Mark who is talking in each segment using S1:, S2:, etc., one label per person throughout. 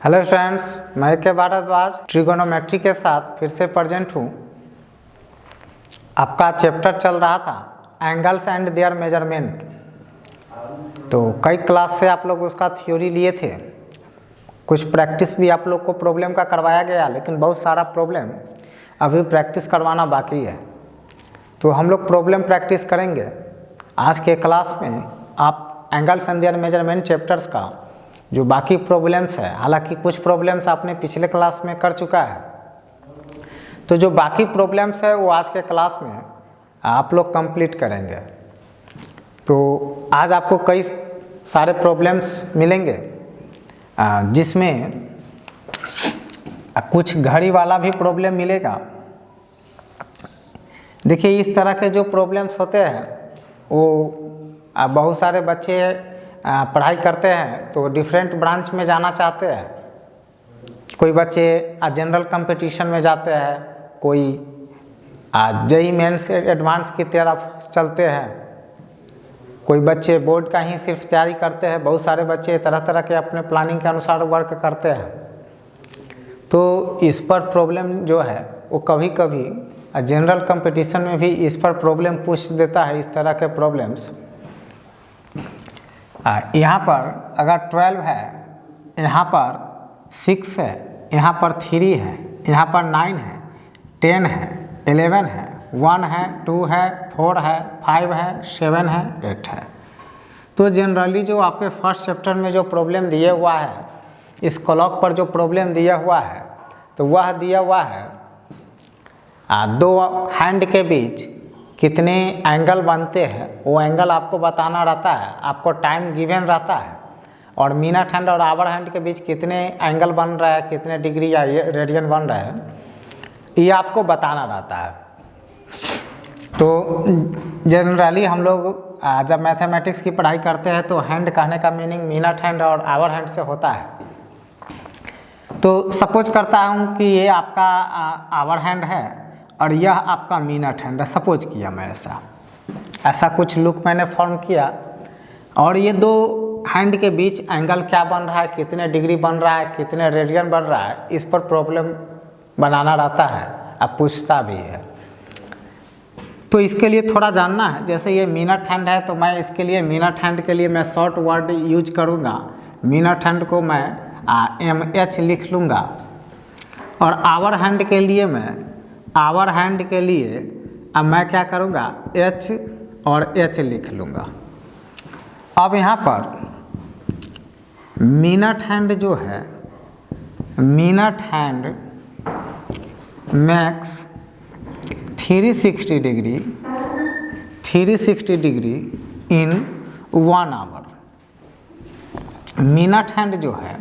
S1: Hello friends, मैं के Bhardwaj trigonometry के साथ फिर से प्रेजेंट हूँ। आपका चैप्टर चल रहा था एंगल्स एंड देयर मेजरमेंट। तो कई क्लास से आप लोग उसका थ्योरी लिए थे, कुछ प्रैक्टिस भी आप लोग को प्रॉब्लम का करवाया गया, लेकिन बहुत सारा प्रॉब्लम अभी प्रैक्टिस करवाना बाकी है। तो हम लोग प्रॉब्लम प्रैक्टिस करेंगे आज के क्लास में। आप angles and there measurement chapters का जो बाकी प्रॉब्लम्स है, हालांकि कुछ प्रॉब्लम्स आपने पिछले क्लास में कर चुका है, तो जो बाकी प्रॉब्लम्स है वो आज के क्लास में आप लोग कंप्लीट करेंगे। तो आज आपको कई सारे प्रॉब्लम्स मिलेंगे, जिसमें कुछ घड़ी वाला भी प्रॉब्लम मिलेगा। देखिए, इस तरह के जो प्रॉब्लम्स होते हैं वो बहुत सारे बच्चे पढ़ाई करते हैं तो डिफरेंट ब्रांच में जाना चाहते हैं। कोई बच्चे जनरल कंपटीशन में जाते हैं, कोई जेईई मेंस एडवांस की तरफ चलते हैं, कोई बच्चे बोर्ड का ही सिर्फ तैयारी करते हैं। बहुत सारे बच्चे तरह तरह के अपने प्लानिंग के अनुसार वर्क करते हैं। तो इस पर प्रॉब्लम जो है वो कभी कभी जनरल कंपटीशन में भी इस पर प्रॉब्लम पूछ देता है, इस तरह के प्रॉब्लम्स। यहाँ पर अगर 12 है, यहाँ पर 6 है, यहाँ पर 3 है, यहाँ पर 9 है, 10 है, 11 है, 1 है, 2 है, 4 है, 5 है, 7 है, 8 है। तो जनरली जो आपके फर्स्ट चैप्टर में जो प्रॉब्लम दिया हुआ है, इस क्लॉक पर जो प्रॉब्लम दिया हुआ है, तो वह दिया हुआ है दो हैंड के बीच कितने एंगल बनते हैं, वो एंगल आपको बताना रहता है। आपको टाइम गिवन रहता है, और मिनट हैंड और आवर हैंड के बीच कितने एंगल बन रहा है, कितने डिग्री या रेडियन बन रहा है, ये आपको बताना रहता है। तो जनरली हम लोग जब मैथमेटिक्स की पढ़ाई करते हैं तो हैंड कहने का मीनिंग मिनट हैंड और आवर हैंड से होता है। तो सपोज करता हूँ कि ये आपका आवर हैंड है और यह आपका मिनट हैंड है। सपोज किया मैं ऐसा कुछ लुक मैंने फॉर्म किया, और ये दो हैंड के बीच एंगल क्या बन रहा है, कितने डिग्री बन रहा है, कितने रेडियन बन रहा है, इस पर प्रॉब्लम बनाना रहता है। अब पूछता भी है, तो इसके लिए थोड़ा जानना है। जैसे ये मिनट हैंड है, तो मैं इसके लिए मिनट हैंड के लिए मैं शॉर्ट वर्ड यूज करूँगा। मिनट हैंड को मैं MH लिख लूँगा, और आवर हैंड के लिए अब मैं क्या करूँगा, H और H लिख लूँगा। अब यहाँ पर मिनट हैंड जो है, minute hand makes 360 degree in 1 hour. Minute hand जो है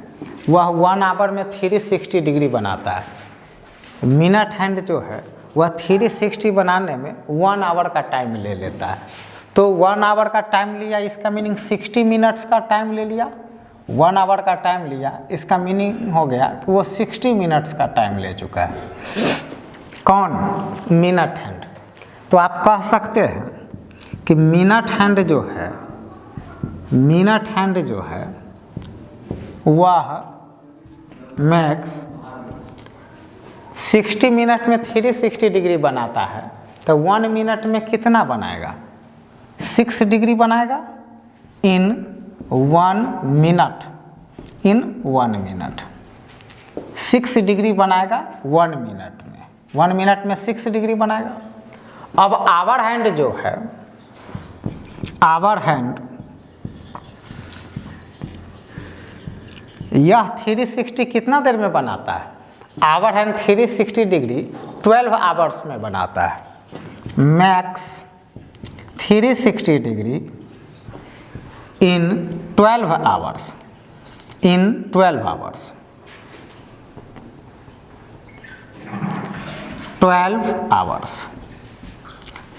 S1: वह 1 आवर में 360 डिग्री बनाता है। मिनट हैंड जो है वह 360 बनाने में 1 आवर का टाइम ले लेता है। तो 1 आवर का टाइम लिया, इसका मीनिंग 60 मिनट्स का टाइम ले लिया। 1 आवर का टाइम लिया, इसका मीनिंग हो गया कि वो 60 मिनट्स का टाइम ले चुका है। कौन? Minute hand. तो आप कह सकते हैं कि मिनट हैंड जो है वह मैक्स 60 मिनट में 360 डिग्री बनाता है। तो 1 मिनट में कितना बनाएगा? 6 डिग्री बनाएगा इन 1 मिनट। 6 डिग्री बनाएगा 1 मिनट में। 1 मिनट में 6 डिग्री बनाएगा। अब आवर हैंड जो है, आवर हैंड यह 360 कितना देर में बनाता है? आवर हैंड 360 डिग्री 12 आवर्स में बनाता है। मैक्स 360 डिग्री इन 12 आवर्स।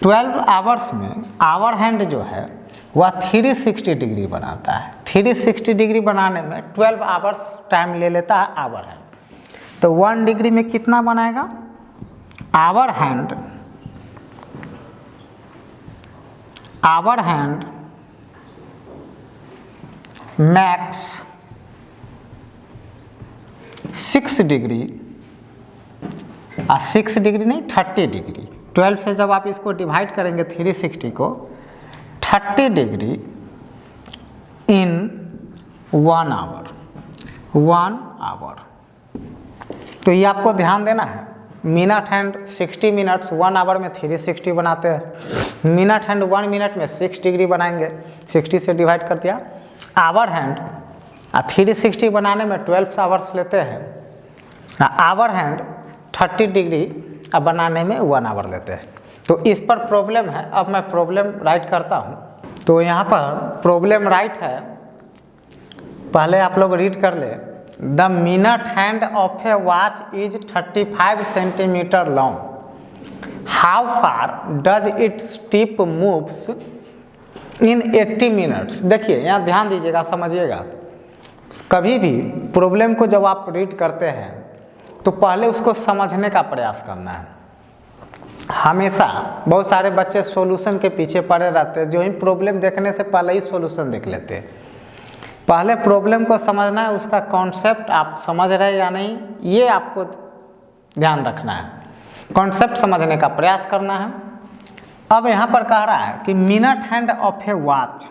S1: 12 आवर्स में आवर हैंड जो है वह 360 डिग्री बनाता है। 360 डिग्री बनाने में 12 आवर्स टाइम ले लेता है आवर हैंड। तो 1 डिग्री में कितना बनाएगा? Hour hand makes 6 degree 6 degree नहीं 30 डिग्री, 12 से जब आप इसको डिवाइड करेंगे 360 को, 30 डिग्री इन 1 आवर, 1 आवर। तो ये आपको ध्यान देना है, मिनट हैंड 60 मिनट्स 1 आवर में 360 बनाते हैं, मिनट हैंड 1 मिनट में 6 डिग्री बनाएंगे, 60 से डिवाइड कर दिया। आवर हैंड 360 बनाने में 12 आवर्स लेते हैं, आवर हैंड 30 डिग्री बनाने में 1 आवर लेते हैं। तो इस पर प्रॉब्लम है, अब मैं प्रॉब्लम राइट करता हूँ। तो यहाँ पर प्रॉब्लम राइट है, पहले आप लोग रीड कर ले। The minute hand of A watch is 35 centimetre long, how far does its tip moves in 80 minutes. देखिए यहाँ ध्यान दीजिएगा, समझिएगा। कभी भी प्रॉब्लम को जब आप रीड करते हैं तो पहले उसको समझने का प्रयास करना है। हमेशा बहुत सारे बच्चे सॉल्यूशन के पीछे पड़े रहते हैं, जो ही प्रॉब्लम देखने से पहले ही सॉल्यूशन देख लेते हैं। पहले प्रॉब्लम को समझना है, उसका कॉन्सेप्ट आप समझ रहे हैं या नहीं, ये आपको ध्यान रखना है। कॉन्सेप्ट समझने का प्रयास करना है। अब यहाँ पर कह रहा है कि minute hand of A watch.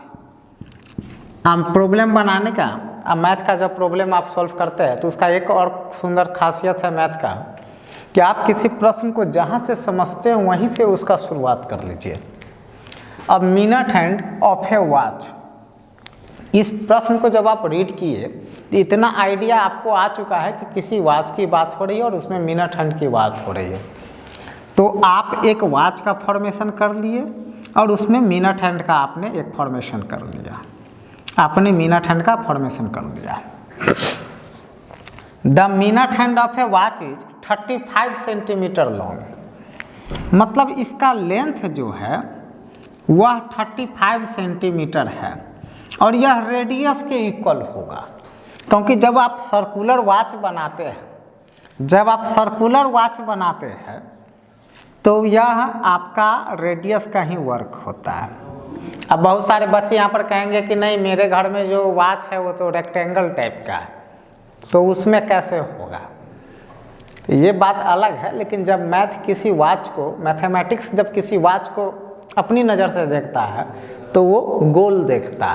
S1: हम प्रॉब्लम बनाने का, अब मैथ का जब प्रॉब्लम आप सॉल्व करते हैं तो उसका एक और सुंदर खासियत है मैथ का, कि आप किसी प्रश्न को जहाँ से समझते हैं वहीं से उसका शुरुआत कर लीजिए। अब minute hand of A watch, इस प्रश्न को जब आप रीड किए तो इतना आइडिया आपको आ चुका है कि किसी वॉच की बात हो रही है और उसमें मिनट हैंड की बात हो रही है। तो आप एक वॉच का फॉर्मेशन कर लिए और उसमें मिनट हैंड का आपने एक फॉर्मेशन कर लिया, आपने मिनट हैंड का फॉर्मेशन कर दिया। The minute hand of A watch is 35 centimetre long, मतलब इसका लेंथ जो है वह 35 सेंटीमीटर है और यह रेडियस के इक्वल होगा। क्योंकि जब आप सर्कुलर वॉच बनाते हैं, जब आप सर्कुलर वॉच बनाते हैं तो यह आपका रेडियस का ही वर्क होता है। अब बहुत सारे बच्चे यहाँ पर कहेंगे कि नहीं, मेरे घर में जो वॉच है वो तो रेक्टेंगल टाइप का है, तो उसमें कैसे होगा। तो ये बात अलग है, लेकिन जब मैथ किसी वॉच को, मैथमेटिक्स जब किसी वॉच को अपनी नज़र से देखता है तो वो गोल देखता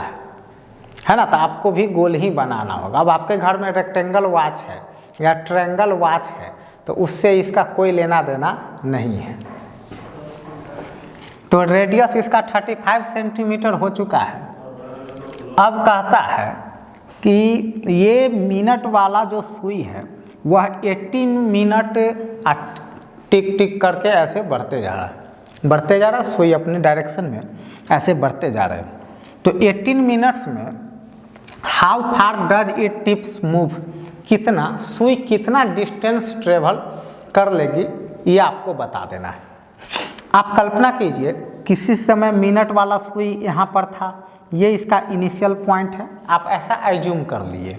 S1: है ना। तो आपको भी गोल ही बनाना होगा। अब आपके घर में रेक्टेंगल वॉच है या ट्रायंगल वॉच है तो उससे इसका कोई लेना देना नहीं है। तो रेडियस इसका 35 सेंटीमीटर हो चुका है। अब कहता है कि ये मिनट वाला जो सुई है वह 18 मिनट टिक टिक करके ऐसे बढ़ते जा रहा है, बढ़ते जा रहा है, सुई अपने डायरेक्शन में ऐसे बढ़ते जा रहे हैं। तो 18 मिनट्स में how far does it tips move, कितना सुई कितना डिस्टेंस ट्रेवल कर लेगी, ये आपको बता देना है। आप कल्पना कीजिए किसी समय मिनट वाला सुई यहाँ पर था, ये इसका इनिशियल पॉइंट है, आप ऐसा एज्यूम कर लिए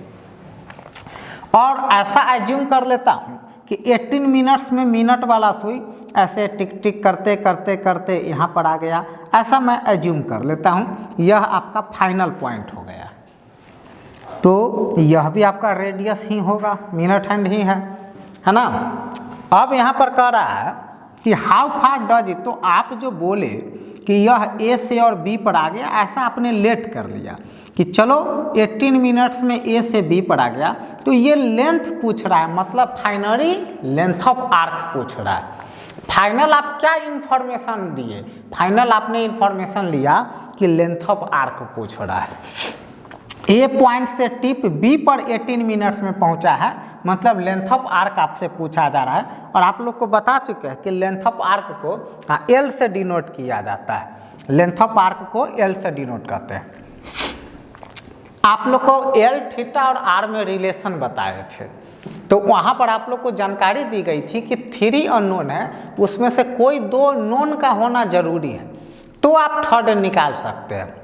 S1: और ऐसा एज्यूम कर लेता हूँ कि 18 मिनट्स में मिनट वाला सुई ऐसे टिक टिक करते करते करते यहाँ पर आ गया, ऐसा मैं एज्यूम कर लेता हूँ। यह आपका फाइनल पॉइंट हो गया। तो यह भी आपका रेडियस ही होगा, मिनट हैंड ही है ना। अब यहाँ पर कह रहा है कि हाउ फार डज इट, तो आप जो बोले कि यह ए से और बी पर आ गया, ऐसा आपने लेट कर लिया कि चलो 18 मिनट्स में ए से बी पर आ गया, तो ये लेंथ पूछ रहा है, मतलब फाइनली लेंथ ऑफ आर्क पूछ रहा है। फाइनल आप क्या इंफॉर्मेशन दिए, फाइनल आपने इंफॉर्मेशन लिया कि लेंथ ऑफ आर्क पूछ रहा है। ए पॉइंट से टिप बी पर 18 मिनट्स में पहुंचा है, मतलब लेंथ ऑफ आर्क आपसे पूछा जा रहा है। और आप लोग को बता चुके हैं कि लेंथ ऑफ आर्क को एल से डिनोट किया जाता है, लेंथ ऑफ आर्क को एल से डिनोट करते हैं। आप लोग को एल, थीटा और आर में रिलेशन बताए थे, तो वहाँ पर आप लोग को जानकारी दी गई थी कि 3 अननोन है, उसमें से कोई 2 नोन का होना जरूरी है, तो आप थर्ड निकाल सकते हैं।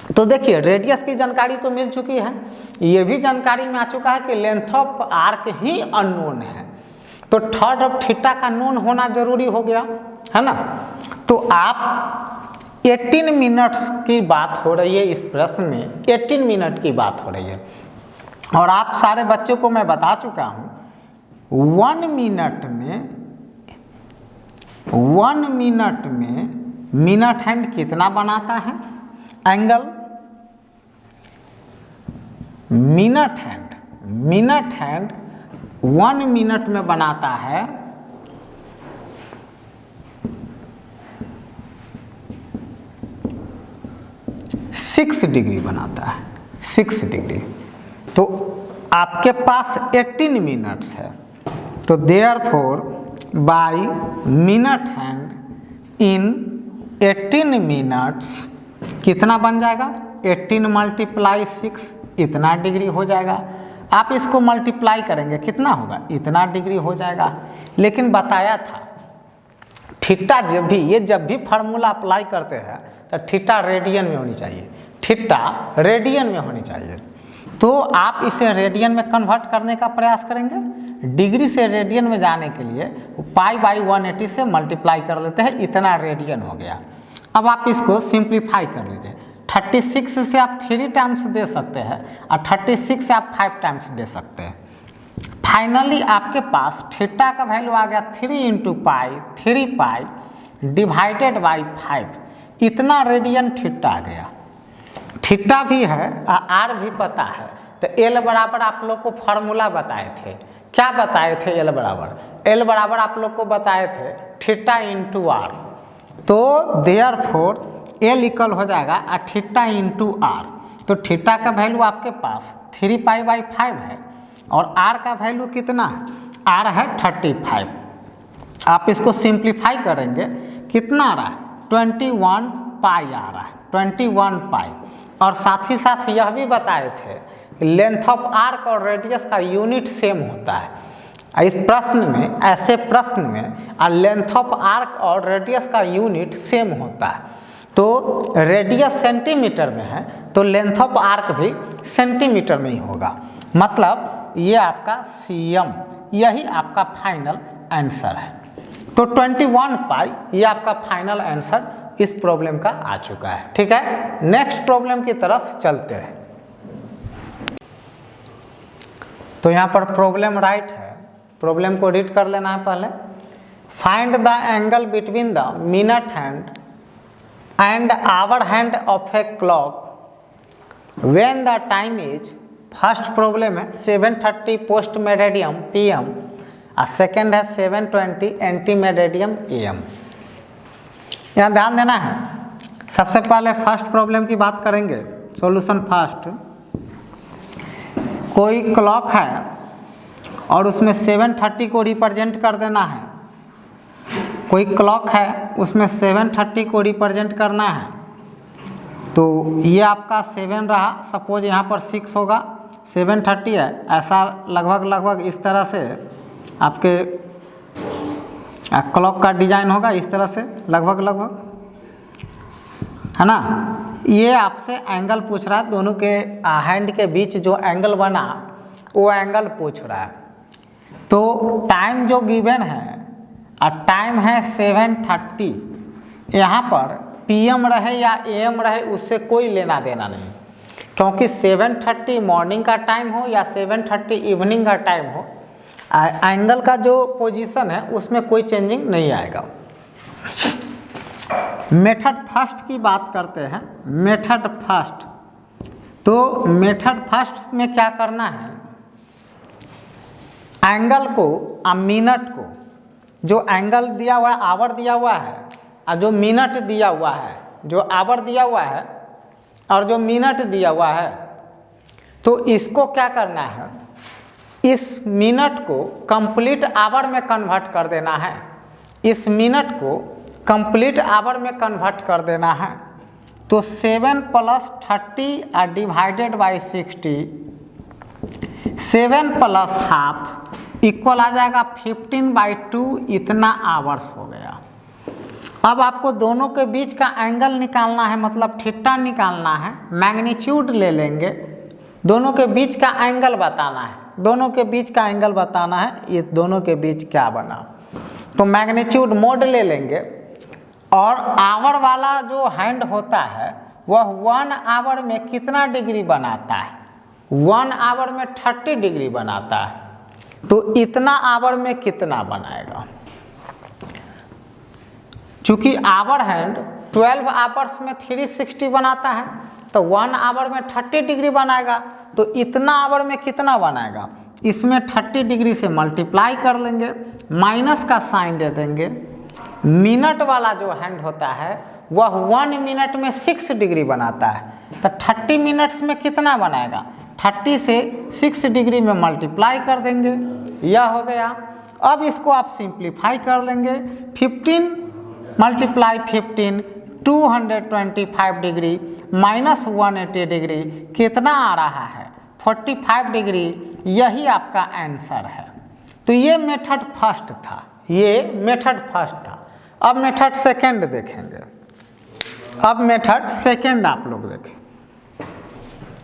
S1: तो देखिए रेडियस की जानकारी तो मिल चुकी है, ये भी जानकारी में आ चुका है कि length of arc he unknown है, तो थर्ड ऑफ थीटा का नोन होना जरूरी हो गया, है ना। तो आप 18 मिनट्स की बात हो रही है इस प्रश्न में, 18 मिनट की बात हो रही है। और आप सारे बच्चों को मैं बता चुका हूँ 1 मिनट में मिनट हैंड कितना बनाता है एंगल। मिनट हैंड 1 मिनट में बनाता है 6 डिग्री बनाता है, 6 डिग्री। तो आपके पास 18 मिनट्स है, तो therefore by minute hand in 18 minutes कितना बन जाएगा 18 × 6 इतना डिग्री हो जाएगा। आप इसको मल्टीप्लाई करेंगे कितना होगा इतना डिग्री हो जाएगा। लेकिन बताया था थीटा जब भी फार्मूला अप्लाई करते हैं तो थीटा रेडियन में होनी चाहिए, थीटा रेडियन में होनी चाहिए। तो आप इसे रेडियन में कन्वर्ट करने का प्रयास करेंगे। डिग्री से रेडियन में जाने के लिए π/180 से मल्टीप्लाई कर लेते हैं, इतना रेडियन हो गया। अब आप इसको सिंप्लीफाई कर लीजिए। 36 से आप 3 टाइम्स दे सकते हैं और 36 से आप 5 टाइम्स दे सकते हैं। फाइनली आपके पास थीटा का वैल्यू आ गया 3 × π, 3π डिवाइडेड बाई 5, इतना रेडियन थीटा आ गया। थीटा भी है और आर भी पता है, तो एल बराबर आप लोग को फॉर्मूला बताए थे। क्या बताए थे एल बराबर आप लोग को बताए थे थीटा × आर। तो देयरफॉर एल इक्वल हो जाएगा थीटा × आर। तो थीटा का वैल्यू आपके पास 3π/5 है और आर का वैल्यू कितना है आर है 35। आप इसको सिंप्लीफाई करेंगे कितना आ रहा है 21π आ रहा है, 21π। और साथ ही साथ यह भी बताए थे लेंथ ऑफ आर्क और रेडियस का यूनिट सेम होता है। इस प्रश्न में ऐसे प्रश्न में लेंथ ऑफ आर्क और रेडियस का यूनिट सेम होता है। तो रेडियस सेंटीमीटर में है तो लेंथ ऑफ आर्क भी सेंटीमीटर में ही होगा। मतलब ये आपका CM, यही आपका फाइनल आंसर है। तो 21π ये आपका फाइनल आंसर इस प्रॉब्लम का आ चुका है। ठीक है, नेक्स्ट प्रॉब्लम की तरफ चलते हैं। तो यहाँ पर प्रॉब्लम राइट है, प्रॉब्लम को रीड कर लेना है पहले। Find the angle between the minute hand and hour hand of a clock when the time is, first problem है 7:30 पोस्ट मेरिडियम PM और सेकेंड है 7:20 एंटी मेरिडियम AM। यहाँ ध्यान देना है, सबसे पहले फर्स्ट प्रॉब्लम की बात करेंगे। सॉल्यूशन फर्स्ट, कोई क्लॉक है और उसमें 7:30 को रिप्रेजेंट कर देना है। कोई क्लॉक है उसमें 7:30 को रिप्रेजेंट करना है। तो ये आपका 7 रहा, सपोज यहाँ पर 6 होगा, 7:30 है, ऐसा लगभग इस तरह से आपके क्लॉक का डिजाइन होगा, इस तरह से लगभग है ना। ये आपसे एंगल पूछ रहा है, दोनों के हैंड के बीच जो एंगल बना वो एंगल पूछ रहा है। तो टाइम जो गिवन है और टाइम है 7:30, यहाँ पर PM रहे या AM रहे उससे कोई लेना देना नहीं, क्योंकि 7:30 मॉर्निंग का टाइम हो या 7:30 इवनिंग का टाइम हो, एंगल का जो पोजीशन है उसमें कोई चेंजिंग नहीं आएगा। मेथड फर्स्ट की बात करते हैं। मेथड फर्स्ट, तो मेथड फर्स्ट में क्या करना है, एंगल को और मिनट को, जो एंगल दिया हुआ है आवर दिया हुआ है और जो मिनट दिया हुआ है, जो आवर दिया हुआ है और जो मिनट दिया हुआ है, तो इसको क्या करना है, इस मिनट को कंप्लीट आवर में कन्वर्ट कर देना है। इस मिनट को कंप्लीट आवर में कन्वर्ट कर देना है। तो 7 + 30 डिवाइडेड बाई 60, 7 + ½ इक्वल आ जाएगा 15/2, इतना आवर्स हो गया। अब आपको दोनों के बीच का एंगल निकालना है, मतलब थीटा निकालना है। मैग्नीट्यूड ले लेंगे, दोनों के बीच का एंगल बताना है, दोनों के बीच का एंगल बताना है, ये दोनों के बीच क्या बना। तो मैग्नीट्यूड मोड ले लेंगे और आवर वाला जो हैंड होता है वह 1 आवर में कितना डिग्री बनाता है, 1 आवर में 30 डिग्री बनाता है, तो इतना आवर में कितना बनाएगा? चूंकि आवर हैंड 12 आवर्स में 360 बनाता है, तो 1 आवर में 30 डिग्री बनाएगा, तो इतना आवर में कितना बनाएगा? इसमें 30 डिग्री से मल्टीप्लाई कर लेंगे, माइनस का साइन दे देंगे। मिनट वाला जो हैंड होता है वह 1 मिनट में 6 डिग्री बनाता है, तो 30 मिनट्स में कितना बनाएगा? 30 से 6 डिग्री में मल्टीप्लाई कर देंगे, यह हो गया। अब इसको आप सिंप्लीफाई कर लेंगे, 15 मल्टीप्लाई 15 225 डिग्री माइनस 180 डिग्री कितना आ रहा है? 45 डिग्री। यही आपका आंसर है। तो ये मेथड फर्स्ट था, ये मेथड फर्स्ट था। अब मेथड सेकंड देखेंगे। अब मेथड सेकंड आप लोग देखें।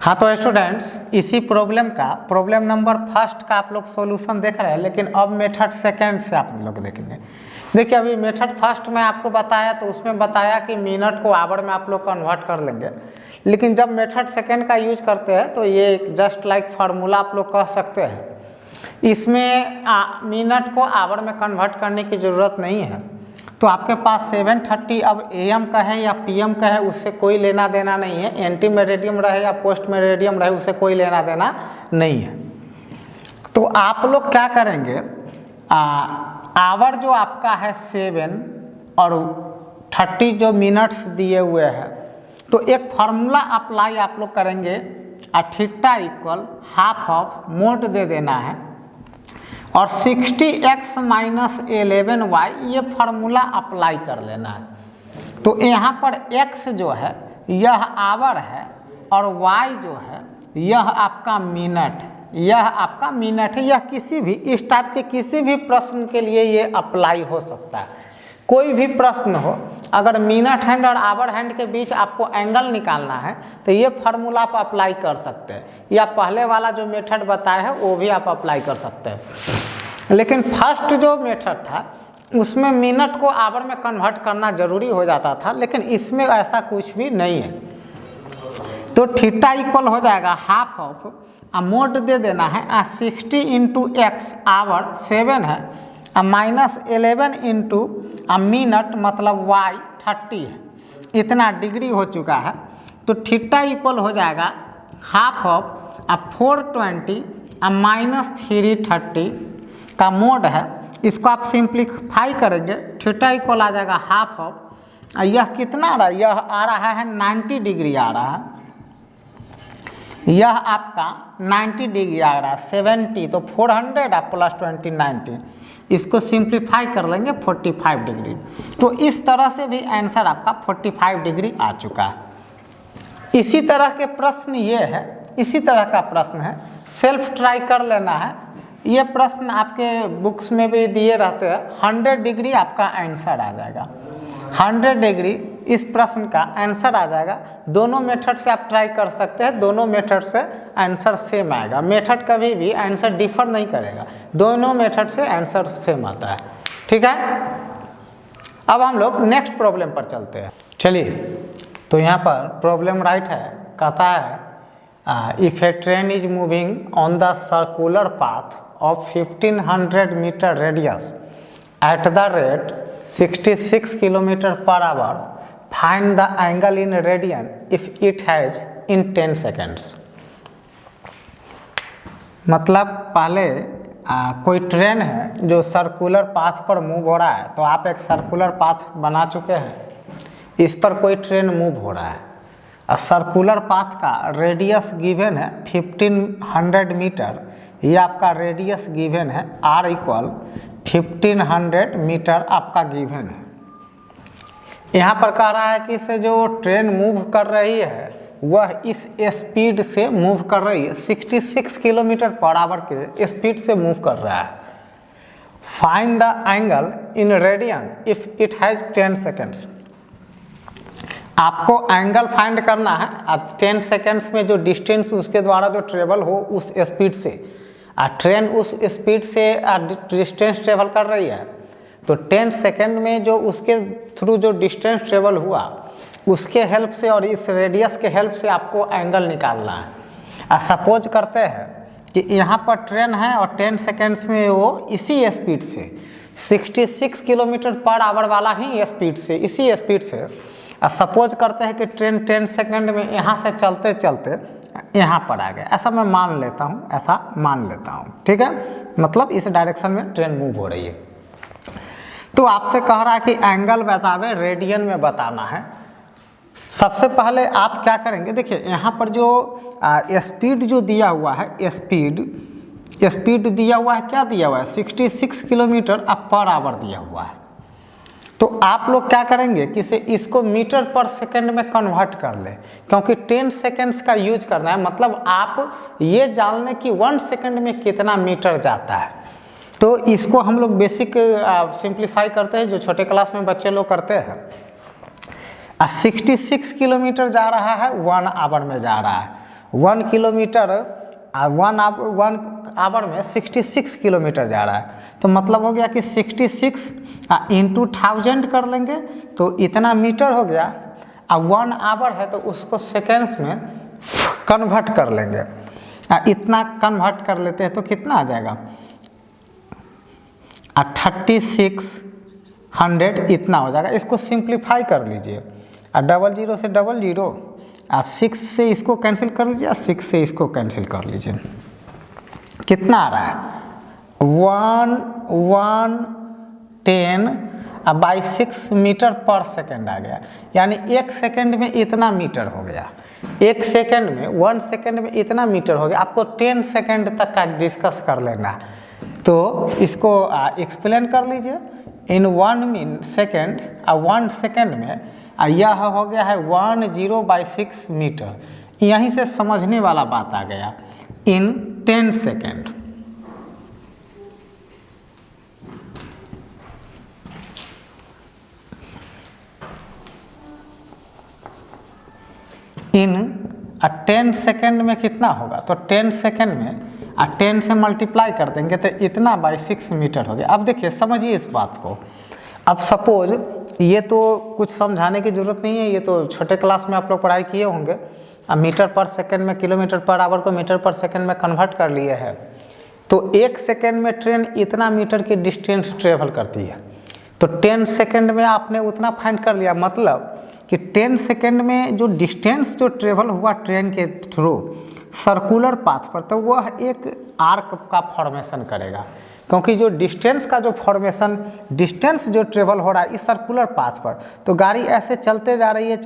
S1: हाँ तो स्टूडेंट्स, इसी प्रॉब्लम का प्रॉब्लम नंबर फर्स्ट का आप लोग सॉल्यूशन देख रहे हैं, लेकिन अब मेथड सेकंड से आप लोग देखेंगे। देखिए, अभी मेथड फर्स्ट में आपको बताया, तो उसमें बताया कि मिनट को आवर में आप लोग कन्वर्ट कर लेंगे, लेकिन जब मेथड सेकंड का यूज करते हैं तो ये जस्ट लाइक फार्मूला आप लोग कह सकते हैं। इसमें मिनट को आवर में कन्वर्ट करने की ज़रूरत नहीं है। तो आपके पास 7:30 अब AM का है या PM का है, उससे कोई लेना देना नहीं है। एंटी मेरिडियम रहे या पोस्ट मेरिडियम रहे, उससे कोई लेना देना नहीं है। तो आप लोग क्या करेंगे, आवर जो आपका है 7 और 30 जो मिनट्स दिए हुए हैं, तो एक फार्मूला अप्लाई आप लोग करेंगे, theta equal half of mode दे देना है और 60x माइनस 11y, ये फार्मूला अप्लाई कर लेना है। तो यहाँ पर x जो है यह आवर है और y जो है यह आपका मिनट, यह आपका मिनट है। यह किसी भी इस टाइप के किसी भी प्रश्न के लिए ये अप्लाई हो सकता है। कोई भी प्रश्न हो, अगर मिनट हैंड और आवर हैंड के बीच आपको एंगल निकालना है तो ये फार्मूला आप अप्लाई कर सकते हैं, या पहले वाला जो मेथड बताया है वो भी आप अप्लाई कर सकते हैं। लेकिन फर्स्ट जो मेथड था उसमें मिनट को आवर में कन्वर्ट करना जरूरी हो जाता था, लेकिन इसमें ऐसा कुछ भी नहीं है। तो थीटा इक्वल हो जाएगा हाफ ऑफ, मोड दे देना है 60 इंटू एक्स, आवर 7 है, माइनस 11 इंटू मिनट मतलब y 30 है, इतना डिग्री हो चुका है। तो थीटा इक्वल हो जाएगा हाफ ऑफ 420 माइनस 330 का मोड है। इसको आप सिंप्लीफाई करेंगे, थीटा इक्वल आ जाएगा हाफ ऑफ, यह कितना आ रहा है? यह आ रहा है 90 डिग्री आ रहा है, यह आपका 90 डिग्री आ रहा है 70, तो 400 प्लस 20 90, इसको सिंप्लीफाई कर लेंगे 45 डिग्री। तो इस तरह से भी आंसर आपका 45 डिग्री आ चुका है। इसी तरह के प्रश्न ये है, इसी तरह का प्रश्न है, सेल्फ ट्राई कर लेना है। ये प्रश्न आपके बुक्स में भी दिए रहते हैं। 100 डिग्री आपका आंसर आ जाएगा, 100 डिग्री इस प्रश्न का आंसर आ जाएगा। दोनों मेथड से आप ट्राई कर सकते हैं, दोनों मेथड से आंसर सेम आएगा। मेथड कभी भी आंसर डिफर नहीं करेगा, दोनों मेथड से आंसर सेम आता है। ठीक है, अब हम लोग नेक्स्ट प्रॉब्लम पर चलते हैं। चलिए, तो यहाँ पर प्रॉब्लम राइट है, कहता है if a train is moving on the circular path of 1500 metre radius at the rate 66 kilometre per hour, find the angle in radian if it has in 10 seconds. मतलब पहले कोई ट्रेन है जो circular path पर move हो रहा है, तो आप एक सर्कुलर पाथ बना चुके हैं, इस पर कोई ट्रेन मूव हो रहा है। सर्कुलर पाथ का रेडियस गिवन है 1500 मीटर, ये आपका रेडियस गिवन है, r इक्वल 1500 मीटर आपका गिवन है। यहाँ पर कह रहा है कि इसे जो ट्रेन मूव कर रही है वह इस स्पीड से मूव कर रही है, 66 किलोमीटर पर आवर के स्पीड से मूव कर रहा है। Find the angle in radian if it has 10 seconds. आपको एंगल फाइंड करना है, 10 सेकेंड्स में जो डिस्टेंस उसके द्वारा जो ट्रेवल हो उस स्पीड से, ट्रेन उस स्पीड से डिस्टेंस ट्रेवल कर रही है, तो 10 सेकेंड में जो उसके थ्रू जो डिस्टेंस ट्रेवल हुआ उसके हेल्प से और इस रेडियस के हेल्प से आपको एंगल निकालना है। सपोज करते हैं कि यहाँ पर ट्रेन है और 10 सेकेंड्स में वो इसी स्पीड से 66 किलोमीटर पर आवर वाला ही स्पीड से, इसी स्पीड से सपोज करते हैं कि ट्रेन 10 सेकेंड में यहाँ से चलते चलते यहाँ पर आ गया, ऐसा मैं मान लेता हूँ, ऐसा मान लेता हूँ, ठीक है। मतलब इस डायरेक्शन में ट्रेन मूव हो रही है। तो आपसे कह रहा है कि एंगल बतावे, रेडियन में बताना है। सबसे पहले आप क्या करेंगे, देखिए यहाँ पर जो स्पीड जो दिया हुआ है, स्पीड दिया हुआ है, क्या दिया हुआ है, 66 किलोमीटर पर आवर दिया हुआ है। तो आप लोग क्या करेंगे कि इसको मीटर पर सेकंड में कन्वर्ट कर ले, क्योंकि 10 सेकंड्स का यूज करना है। मतलब आप ये जान लें कि 1 सेकंड में कितना मीटर जाता है। तो इसको हम लोग बेसिक सिंप्लीफाई करते हैं, जो छोटे क्लास में बच्चे लोग करते हैं। 66 किलोमीटर जा रहा है 1 आवर में जा रहा है, 1 किलोमीटर 1 आवर में 66 किलोमीटर जा रहा है। तो मतलब हो गया कि 66 इंटू 1000 कर लेंगे तो इतना मीटर हो गया। 1 आवर है तो उसको सेकेंड्स में कन्वर्ट कर लेंगे, इतना कन्वर्ट कर लेते हैं तो कितना आ जाएगा, 3600 इतना हो जाएगा। इसको सिंप्लीफाई कर लीजिए, 00 से 00, 6 से इसको कैंसिल कर लीजिए, 6 से इसको कैंसिल कर लीजिए, कितना आ रहा है 110/6 मीटर पर सेकेंड आ गया। यानी 1 सेकेंड में इतना मीटर हो गया, 1 सेकेंड में 1 सेकेंड में इतना मीटर हो गया। आपको 10 सेकेंड तक का डिस्कस कर लेना है, तो इसको एक्सप्लेन कर लीजिए। इन 1 सेकेंड 1 सेकेंड में यह हो गया है 10/6 मीटर। यहीं से समझने वाला बात आ गया। इन 10 सेकेंड, इन 10 सेकेंड में कितना होगा, तो 10 सेकेंड में 10 से मल्टीप्लाई कर देंगे तो इतना बाई 6 मीटर हो गया। अब देखिए समझिए इस बात को। अब सपोज ये तो कुछ समझाने की ज़रूरत नहीं है, ये तो छोटे क्लास में आप लोग पढ़ाई किए होंगे। अब मीटर पर सेकंड में किलोमीटर पर आवर को मीटर पर सेकंड में कन्वर्ट कर लिए हैं। तो 1 सेकंड में ट्रेन इतना मीटर की डिस्टेंस ट्रेवल करती है, तो 10 सेकंड में आपने उतना फाइंड कर लिया। मतलब कि 10 सेकंड में जो डिस्टेंस जो ट्रेवल हुआ ट्रेन के थ्रू सर्कुलर पाथ पर, तो वह एक आर्क का फॉर्मेशन करेगा। क्योंकि जो डिस्टेंस का जो फॉर्मेशन, डिस्टेंस जो ट्रेवल हो रहा है इस सर्कुलर पाथ पर, तो गाड़ी ऐसे चलते जा रही है,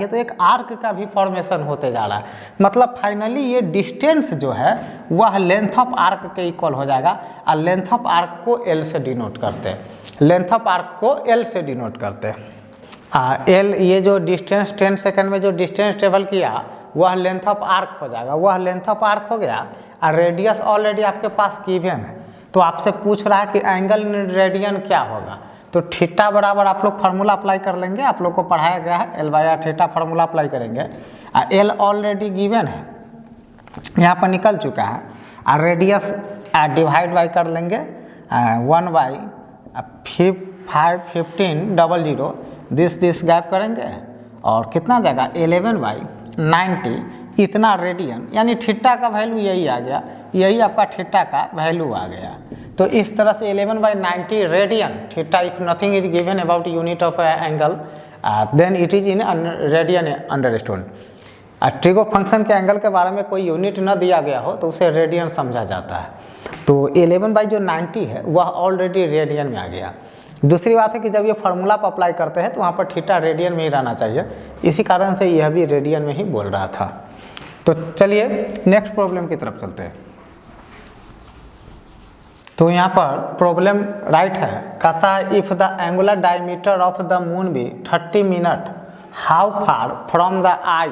S1: तो एक आर्क का भी फॉर्मेशन होते जा रहा है। मतलब फाइनली ये डिस्टेंस जो है वह लेंथ ऑफ आर्क के इक्वल हो जाएगा। और लेंथ ऑफ आर्क को एल से डिनोट करते हैं, लेंथ ऑफ आर्क को एल से डिनोट करते हैं। एल, ये जो डिस्टेंस 10 सेकंड में जो डिस्टेंस ट्रेवल किया वह लेंथ ऑफ आर्क हो जाएगा, वह लेंथ ऑफ आर्क हो गया। और रेडियस ऑलरेडी आपके पास गिवन है, तो आपसे पूछ रहा है कि एंगल इन रेडियन क्या होगा। तो थीटा बराबर आप लोग फार्मूला अप्लाई कर लेंगे, आप लोग को पढ़ाया गया है, L/R थीटा फार्मूला अप्लाई करेंगे। एल ऑलरेडी गिवन है, यहाँ पर निकल चुका है। और रेडियस डिवाइड बाई कर लेंगे 1/51500, दिस गैप करेंगे और कितना जाएगा 11/90 इतना रेडियन। यानी थीटा का वैल्यू यही आ गया, यही आपका थीटा का वैल्यू आ गया। तो इस तरह से 11/90 radian theta, if nothing is given about unit of angle then it is in radian understood. Trigo function के एंगल के बारे में कोई यूनिट न दिया गया हो तो उसे रेडियन समझा जाता है। तो 11/90 है वह ऑलरेडी रेडियन में आ गया। दूसरी बात है कि जब ये फार्मूला पर अप्लाई करते हैं तो वहाँ पर थीटा रेडियन में ही रहना चाहिए, इसी कारण से यह भी रेडियन में ही बोल रहा था। तो चलिए नेक्स्ट प्रॉब्लम की तरफ चलते हैं। तो यहाँ पर प्रॉब्लम राइट है, कहता है if the angular diameter of the moon be 30 minute, how far from the eye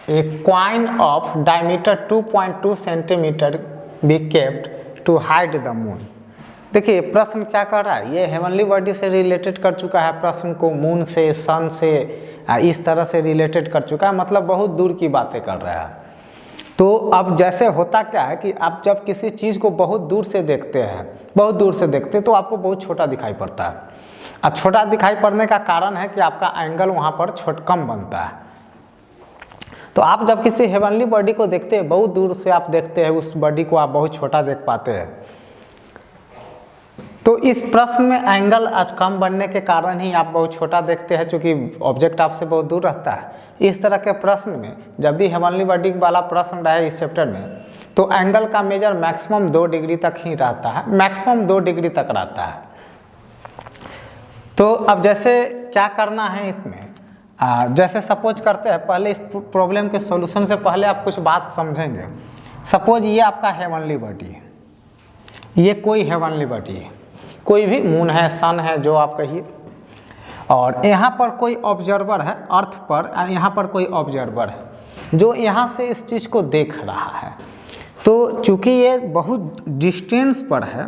S1: a coin of diameter 2.2 centimetre be kept to hide the moon. देखिए प्रश्न क्या कर रहा है, ये हेवनली बॉडी से रिलेटेड कर चुका है, प्रश्न को मून से, सन से इस तरह से रिलेटेड कर चुका है, मतलब बहुत दूर की बातें कर रहा है। तो अब जैसे होता क्या है कि आप जब किसी चीज़ को बहुत दूर से देखते हैं, बहुत दूर से देखते हैं तो आपको बहुत छोटा दिखाई पड़ता है। और छोटा दिखाई पड़ने का कारण है कि आपका एंगल वहाँ पर कम बनता है। तो आप जब किसी हेवनली बॉडी को देखते हैं, बहुत दूर से आप देखते हैं उस बॉडी को, आप बहुत छोटा देख पाते हैं। तो इस प्रश्न में एंगल कम बनने के कारण ही आप बहुत छोटा देखते हैं, क्योंकि ऑब्जेक्ट आपसे बहुत दूर रहता है। इस तरह के प्रश्न में जब भी हेवनली बॉडी वाला प्रश्न रहे इस चैप्टर में, तो एंगल का मेजर मैक्सिमम 2 डिग्री तक ही रहता है, मैक्सिमम 2 डिग्री तक रहता है। तो अब जैसे क्या करना है इसमें, जैसे सपोज करते हैं, पहले इस प्रॉब्लम के सॉल्यूशन से पहले आप कुछ बात समझेंगे। सपोज ये आपका हेवनली बॉडी है, ये कोई हेवनली बॉडी है, कोई भी मून है, सन है, जो आप कहिए, और यहाँ पर कोई ऑब्जर्वर है अर्थ पर, यहाँ पर कोई ऑब्जर्वर है जो यहाँ से इस चीज़ को देख रहा है। तो चूँकि ये बहुत डिस्टेंस पर है,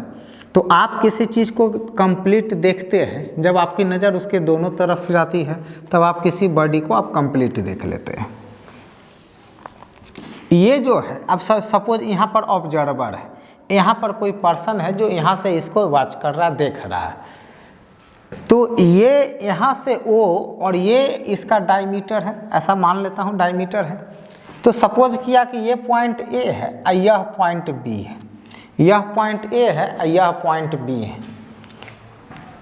S1: तो आप किसी चीज़ को कंप्लीट देखते हैं, जब आपकी नज़र उसके दोनों तरफ जाती है तब आप किसी बॉडी को आप कंप्लीट देख लेते हैं। ये जो है, अब सपोज यहाँ पर ऑब्जर्वर है, यहाँ पर कोई पर्सन है जो यहाँ से इसको वॉच कर रहा है, देख रहा है। तो ये यहाँ से O और ये इसका डायमीटर है, ऐसा मान लेता हूँ डायमीटर है। तो सपोज किया कि ये पॉइंट A है और यह पॉइंट B है, यह पॉइंट A है और यह पॉइंट B है।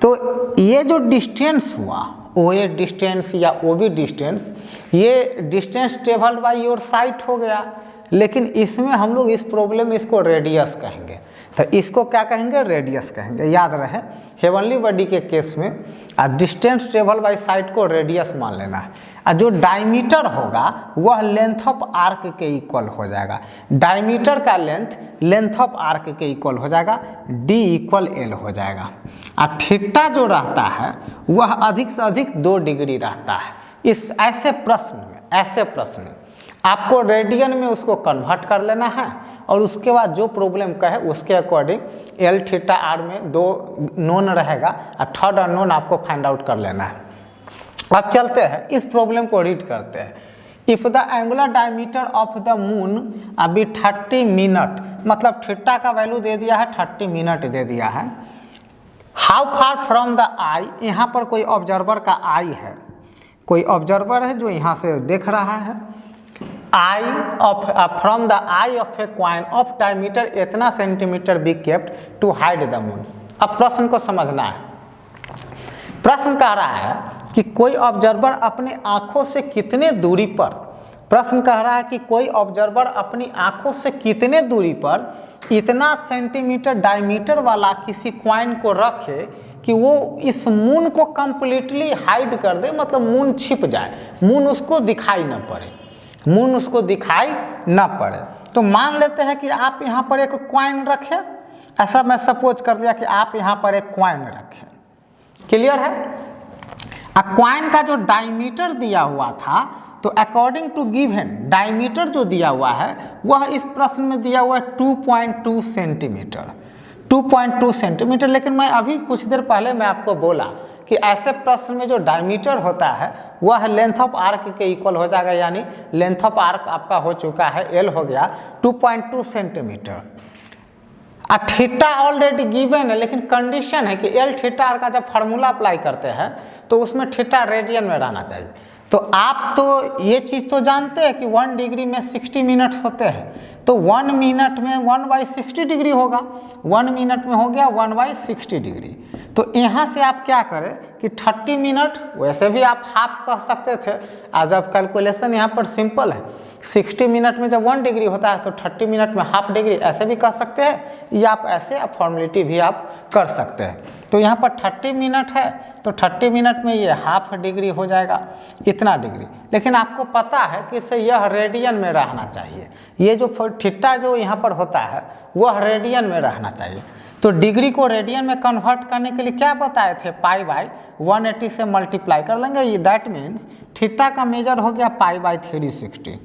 S1: तो ये जो डिस्टेंस हुआ, OA डिस्टेंस या OB डिस्टेंस, ये distance travelled by your site हो गया। लेकिन इसमें हम लोग इस प्रॉब्लम में इसको रेडियस कहेंगे। तो इसको क्या कहेंगे? रेडियस कहेंगे। याद रहे, हेवनली बॉडी के केस में डिस्टेंस ट्रेवल बाय साइट को रेडियस मान लेना है, और जो डायमीटर होगा वह लेंथ ऑफ आर्क के इक्वल हो जाएगा। डायमीटर का लेंथ ऑफ आर्क के इक्वल हो जाएगा, D इक्वल L हो जाएगा। और थीटा जो रहता है वह अधिक से अधिक 2 डिग्री रहता है। इस ऐसे प्रश्न में आपको रेडियन में उसको कन्वर्ट कर लेना है, और उसके बाद जो प्रॉब्लम का है उसके अकॉर्डिंग एल थीटा आर में 2 नोन रहेगा, और थर्ड अननोन आपको फाइंड आउट कर लेना है। अब चलते हैं इस प्रॉब्लम को रीड करते हैं। If the angular diameter of the moon अभी 30 मिनट, मतलब थीटा का वैल्यू दे दिया है, 30 मिनट दे दिया है। हाउ फार फ्रॉम द आई, यहाँ पर कोई ऑब्जर्वर का आई है, कोई ऑब्जर्वर है जो यहाँ से देख रहा है। Eye of from the eye of a coin of diameter इतना centimetre be kept to hide the moon. अब प्रश्न को समझना है। प्रश्न कह रहा है कि कोई ऑब्जर्वर अपनी आंखों से कितने दूरी पर, प्रश्न कह रहा है कि कोई ऑब्जर्वर अपनी आंखों से कितने दूरी पर इतना सेंटीमीटर डायमीटर वाला किसी कॉइन को रखे कि वो इस मून को कंप्लीटली हाइड कर दे, मतलब मून छिप जाए, मून उसको दिखाई न पड़े, मून उसको दिखाई न पड़े। तो मान लेते हैं कि आप यहाँ पर एक कॉइन रखें, ऐसा मैं सपोज कर दिया कि आप यहाँ पर एक कॉइन रखें। क्लियर है? कॉइन का जो डायमीटर दिया हुआ था, तो अकॉर्डिंग टू गिवन डायमीटर जो दिया हुआ है वह इस प्रश्न में दिया हुआ है 2.2 सेंटीमीटर, 2.2 सेंटीमीटर। लेकिन मैं अभी कुछ देर पहले मैं आपको बोला कि ऐसे प्रश्न में जो डायमीटर होता है वह लेंथ ऑफ आर्क के इक्वल हो जाएगा, यानी लेंथ ऑफ आर्क आपका हो चुका है, एल हो गया 2.2 सेंटीमीटर। थीटा ऑलरेडी गिवन है, लेकिन कंडीशन है कि एल थीटा आर का जब फार्मूला अप्लाई करते हैं तो उसमें थीटा रेडियन में रहना चाहिए। तो आप तो ये चीज़ तो जानते हैं कि 1 डिग्री में 60 मिनट्स होते हैं, तो 1 मिनट में 1/60 डिग्री होगा, 1 मिनट में हो गया 1/60 डिग्री। तो यहाँ से आप क्या करें कि 30 मिनट, वैसे भी आप हाफ कह सकते थे, और जब कैलकुलेशन यहाँ पर सिंपल है, 60 मिनट में जब 1 डिग्री होता है तो 30 मिनट में हाफ डिग्री, ऐसे भी कह सकते हैं, या आप ऐसे फॉर्मेलिटी भी आप कर सकते हैं। तो यहाँ पर 30 मिनट है, तो 30 मिनट में ये हाफ डिग्री हो जाएगा, इतना डिग्री। लेकिन आपको पता है कि इससे यह रेडियन में रहना चाहिए, ये जो थीटा जो यहाँ पर होता है वह रेडियन में रहना चाहिए। तो डिग्री को रेडियन में कन्वर्ट करने के लिए क्या बताए थे, π/180 से मल्टीप्लाई कर लेंगे। दैट मीन्स थीटा का मेजर हो गया π/360,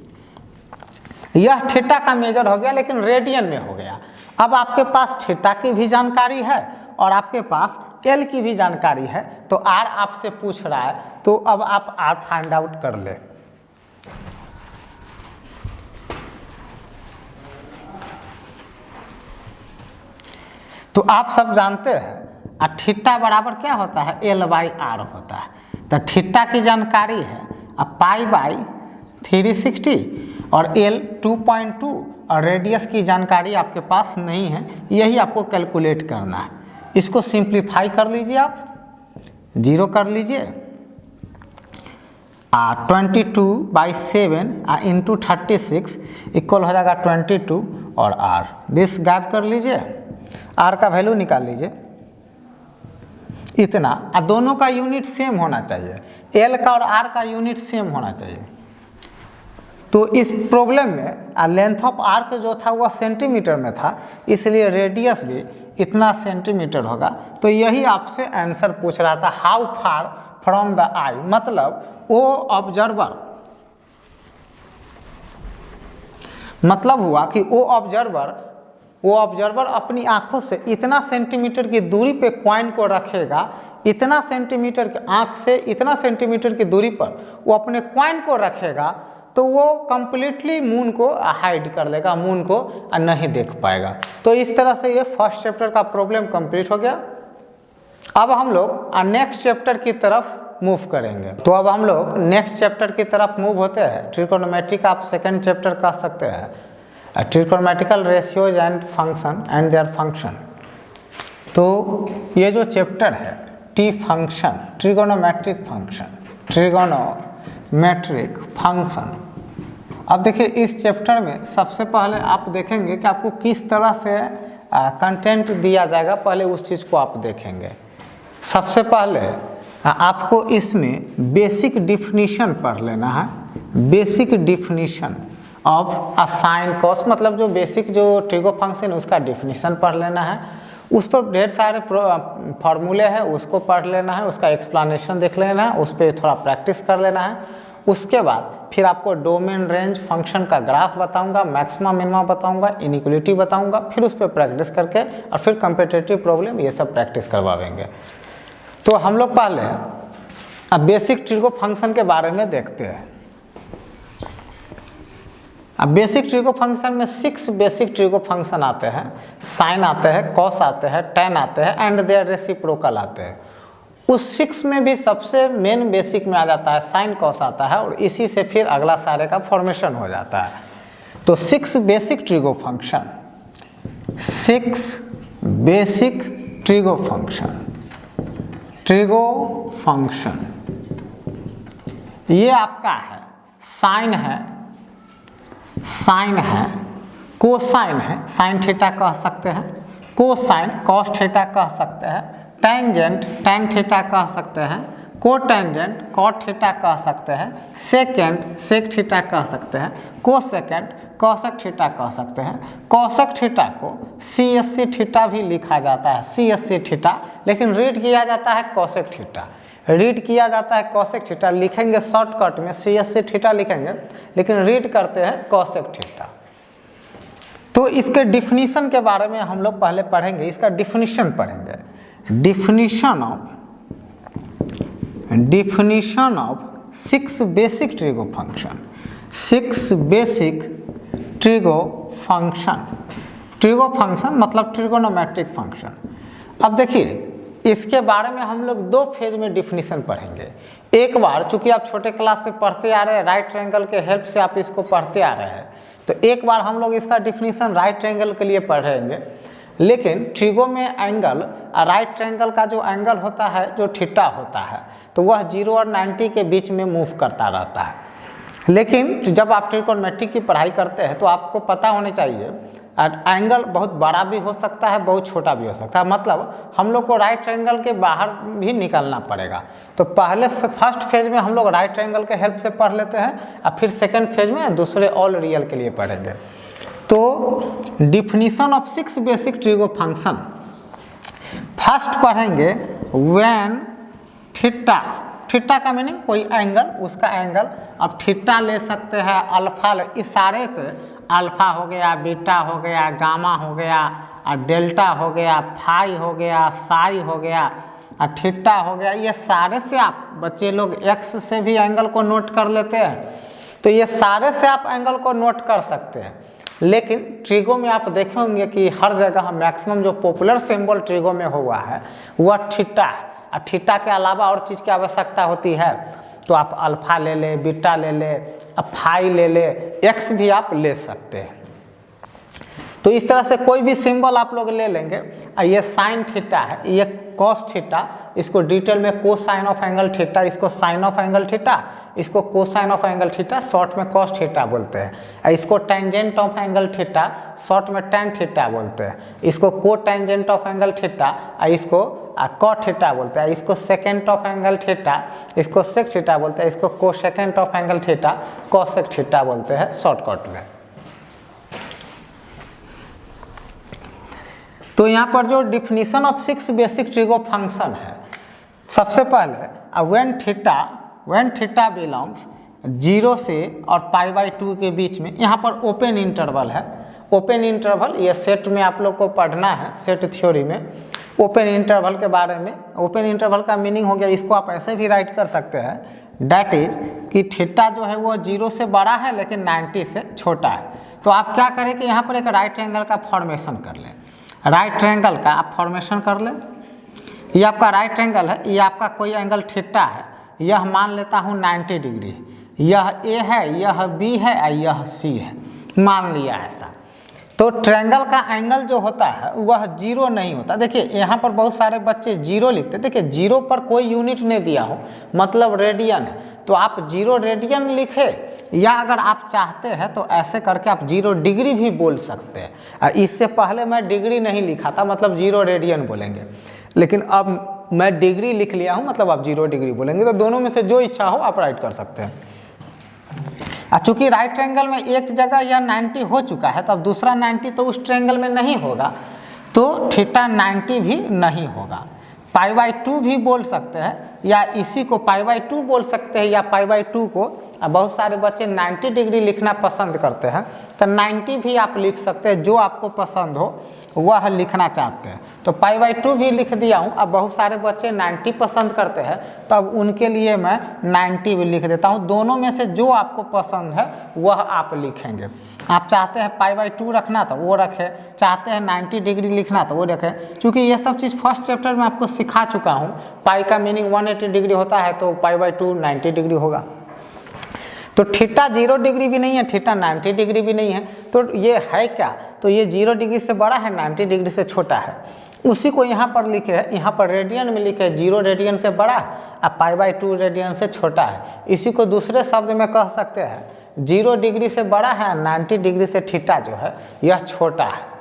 S1: यह थीटा का मेजर हो गया, लेकिन रेडियन में हो गया। अब आपके पास थीटा की भी जानकारी है और आपके पास एल की भी जानकारी है, तो आर आपसे पूछ रहा है, तो अब आप आर फाइंड आउट कर ले। तो आप सब जानते हैं थीटा बराबर क्या होता है, L/R होता है। तो थीटा की जानकारी है, अब 360 और L 2.2 और रेडियस की जानकारी आपके पास नहीं है, यही आपको कैलकुलेट करना है। इसको सिंप्लीफाई कर लीजिए, आप 0 कर लीजिए 22/7 इंटू 36 इक्वल हो जाएगा 22 और R दिस गायब कर लीजिए, R का वैल्यू निकाल लीजिए इतना। दोनों का यूनिट सेम होना चाहिए, L का और R का यूनिट सेम होना चाहिए। तो इस प्रॉब्लम में लेंथ ऑफ आर्क जो था वह सेंटीमीटर में था, इसलिए रेडियस भी इतना सेंटीमीटर होगा। तो यही आपसे आंसर पूछ रहा था, हाउ फार फ्रॉम द आई, मतलब वो ऑब्जर्वर, मतलब हुआ कि वो ऑब्जर्वर अपनी आंखों से इतना सेंटीमीटर की दूरी पे कॉइन को रखेगा, इतना सेंटीमीटर की आंख से इतना सेंटीमीटर की दूरी पर वो अपने कॉइन को रखेगा, तो वो कंप्लीटली मून को हाइड कर लेगा, मून को नहीं देख पाएगा। तो इस तरह से ये फर्स्ट चैप्टर का प्रॉब्लम कंप्लीट हो गया। अब हम लोग नेक्स्ट चैप्टर की तरफ मूव करेंगे। तो अब हम लोग नेक्स्ट चैप्टर की तरफ मूव होते हैं। ट्रिकोनोमेट्री का आप सेकेंड चैप्टर कह सकते हैं, trigonometrical ratios and function and their function. तो ये जो चैप्टर है T function, trigonometric function, trigonometric function. अब देखिए इस चैप्टर में सबसे पहले आप देखेंगे कि आपको किस तरह से कंटेंट दिया जाएगा, पहले उस चीज़ को आप देखेंगे। सबसे पहले आपको इसमें बेसिक डिफिनीशन पढ़ लेना है, basic definition of a sine cos, मतलब जो बेसिक जो ट्रिगो फंक्शन उसका डिफिनीशन पढ़ लेना है। उस पर ढेर सारे फार्मूले हैं, उसको पढ़ लेना है, उसका एक्सप्लेनेशन देख लेना है, उस पर थोड़ा प्रैक्टिस कर लेना है। उसके बाद फिर आपको डोमेन रेंज फंक्शन का ग्राफ बताऊंगा, मैक्सिमा मिनिमा बताऊंगा, इनइक्वालिटी बताऊंगा, फिर उस पर प्रैक्टिस करके और फिर कम्पिटिटिव प्रॉब्लम ये सब प्रैक्टिस करवाएंगे। तो हम लोग पहले अब बेसिक ट्रिगो फंक्शन के बारे में देखते हैं। अब बेसिक ट्रिगो फंक्शन में 6 बेसिक ट्रिगो फंक्शन आते हैं, साइन आते हैं, कॉस आते हैं, टेन आते हैं एंड देयर रेसिप्रोकल आते हैं। उस 6 में भी सबसे मेन बेसिक में आ जाता है साइन कॉस आता है, और इसी से फिर अगला सारे का फॉर्मेशन हो जाता है। तो 6 basic trigo function, 6 basic trigo function, trigo function ये आपका है, साइन है, साइन है, कोसाइन है, साइन थीटा कह सकते हैं, कोसाइन कॉस थीटा कह सकते हैं, टेंजेंट टेन थीटा कह सकते हैं, कोटेंजेंट कॉट थीटा कह सकते हैं, सेकेंड सेक थीटा कह सकते हैं, कोसेकेंड कॉसेक थीटा कह सकते हैं। कॉसेक थीटा को CSC थीटा भी लिखा जाता है, CSC थीटा, लेकिन रीड किया जाता है कॉसेक थीटा, रीड किया जाता है कॉसेक थीटा। लिखेंगे शॉर्टकट में CSC थीटा लिखेंगे, लेकिन रीड करते हैं कॉसेक थीटा। तो इसके डिफिनीशन के बारे में हम लोग पहले पढ़ेंगे, इसका डिफिनीशन पढ़ेंगे। Definition of 6 basic trigo function, 6 basic trigo function, trigo function मतलब ट्रिगोनोमेट्रिक फंक्शन। अब देखिए इसके बारे में हम लोग 2 फेज में डिफिनीशन पढ़ेंगे। एक बार चूंकि आप छोटे क्लास से पढ़ते आ रहे हैं, राइट ट्रायंगल के हेल्प से आप इसको पढ़ते आ रहे हैं, तो एक बार हम लोग इसका डिफिनीशन राइट ट्रायंगल के लिए पढ़ेंगे। लेकिन ट्रिगो में एंगल, राइट ट्रायंगल का जो एंगल होता है, जो थीटा होता है, तो वह 0 और 90 के बीच में मूव करता रहता है। लेकिन जब आप ट्रिगोनोमेट्री की पढ़ाई करते हैं तो आपको पता होनी चाहिए एंगल बहुत बड़ा भी हो सकता है, बहुत छोटा भी हो सकता है, मतलब हम लोग को राइट ट्रायंगल के बाहर भी निकलना पड़ेगा। तो पहले फर्स्ट फेज में हम लोग राइट ट्रायंगल के हेल्प से पढ़ लेते हैं, और फिर सेकेंड फेज में दूसरे ऑल रियल के लिए पढ़ेंगे। तो definition of 6 basic trigo function first पढ़ेंगे। व्हेन थीटा, थीटा का मीनिंग कोई एंगल, उसका एंगल, अब थीटा ले सकते हैं, अल्फा, इशारे से अल्फा हो गया, बीटा हो गया, गामा हो गया, डेल्टा हो गया, फाई हो गया, साई हो गया, थीटा हो गया। ये सारे से आप बच्चे लोग एक्स से भी एंगल को नोट कर लेते हैं, तो ये सारे से आप एंगल को नोट कर सकते हैं। लेकिन ट्रिगो में आप देखे होंगे कि हर जगह मैक्सिमम जो पॉपुलर सिंबल ट्रिगो में हुआ है वह थीटा है, और थीटा के अलावा और चीज़ की आवश्यकता होती है। तो आप अल्फा ले ले, बीटा ले ले, अब फाई ले ले, एक्स भी आप ले सकते हैं। तो इस तरह से कोई भी सिंबल आप लोग ले लेंगे। ये साइन थीटा है, ये कॉस थीटा, इसको डिटेल में कोसाइन ऑफ एंगल थीटा, इसको साइन ऑफ एंगल थीटा, इसको cosine of angle theta, short में कॉस थीटा बोलते हैं। इसको tangent of angle theta, short में टेन थीटा बोलते हैं। इसको को टेंजेंट ऑफ एंगल थीटा, इसको कॉट थीटा बोलते हैं। इसको सेकेंड ऑफ एंगल थीटा, इसको सेक थीटा बोलते हैं। इसको को second of angle theta, cosec theta बोलते हैं शॉर्टकट में। तो यहाँ पर जो definition of 6 basic trigo function है, सबसे पहले व्हेन थीटा बिलोंग्स 0 से और π/2 के बीच में, यहाँ पर ओपन इंटरवल है। ओपन इंटरवल ये सेट में आप लोग को पढ़ना है, सेट थ्योरी में ओपन इंटरवल के बारे में। ओपन इंटरवल का मीनिंग हो गया, इसको आप ऐसे भी राइट कर सकते हैं, डैट इज कि थीटा जो है वो 0 से बड़ा है लेकिन 90 से छोटा है। तो आप क्या करें कि यहाँ पर एक राइट एंगल का फॉर्मेशन कर लें। राइट एंगल का आप फॉर्मेशन कर लें। ये आपका राइट एंगल है, ये आपका कोई एंगल थीटा है, यह मान लेता हूँ 90 डिग्री, यह ए है, यह बी है और यह सी है, मान लिया ऐसा। तो ट्रायंगल का एंगल जो होता है वह 0 नहीं होता। देखिए यहाँ पर बहुत सारे बच्चे 0 लिखते, देखिए 0 पर कोई यूनिट नहीं दिया हो, मतलब रेडियन है, तो आप 0 रेडियन लिखे, या अगर आप चाहते हैं तो ऐसे करके आप 0 डिग्री भी बोल सकते हैं। इससे पहले मैं डिग्री नहीं लिखा था, मतलब 0 रेडियन बोलेंगे, लेकिन अब मैं डिग्री लिख लिया हूँ, मतलब आप 0 डिग्री बोलेंगे। तो दोनों में से जो इच्छा हो आप राइट कर सकते हैं। चूंकि राइट ट्रायंगल में एक जगह यह 90 हो चुका है, तो अब दूसरा 90 तो उस ट्रायंगल में नहीं होगा, तो थीटा 90 भी नहीं होगा। π/2 भी बोल सकते हैं, या इसी को π/2 बोल सकते हैं, या π/2 को बहुत सारे बच्चे 90 डिग्री लिखना पसंद करते हैं, तो 90 भी आप लिख सकते हैं, जो आपको पसंद हो वह लिखना चाहते हैं। तो π/2 भी लिख दिया हूँ। अब बहुत सारे बच्चे 90 पसंद करते हैं, तो अब उनके लिए मैं 90 भी लिख देता हूँ। दोनों में से जो आपको पसंद है वह आप लिखेंगे। आप चाहते हैं π/2 रखना तो वो रखें, चाहते हैं 90 डिग्री लिखना तो वो रखें। क्योंकि ये सब चीज़ फर्स्ट चैप्टर में आपको सिखा चुका हूँ। पाई का मीनिंग 180 डिग्री होता है, तो π/2 90 डिग्री होगा। तो थीटा 0 डिग्री भी नहीं है, थीटा 90 डिग्री भी नहीं है, तो ये है क्या? तो ये 0 डिग्री से बड़ा है, 90 डिग्री से छोटा है। उसी को यहाँ पर लिखे है, यहाँ पर रेडियन में लिखे 0 रेडियन से बड़ा है और π/2 रेडियन से छोटा है। इसी को दूसरे शब्द में कह सकते हैं 0 डिग्री से बड़ा है, 90 डिग्री से थीटा जो है यह छोटा है।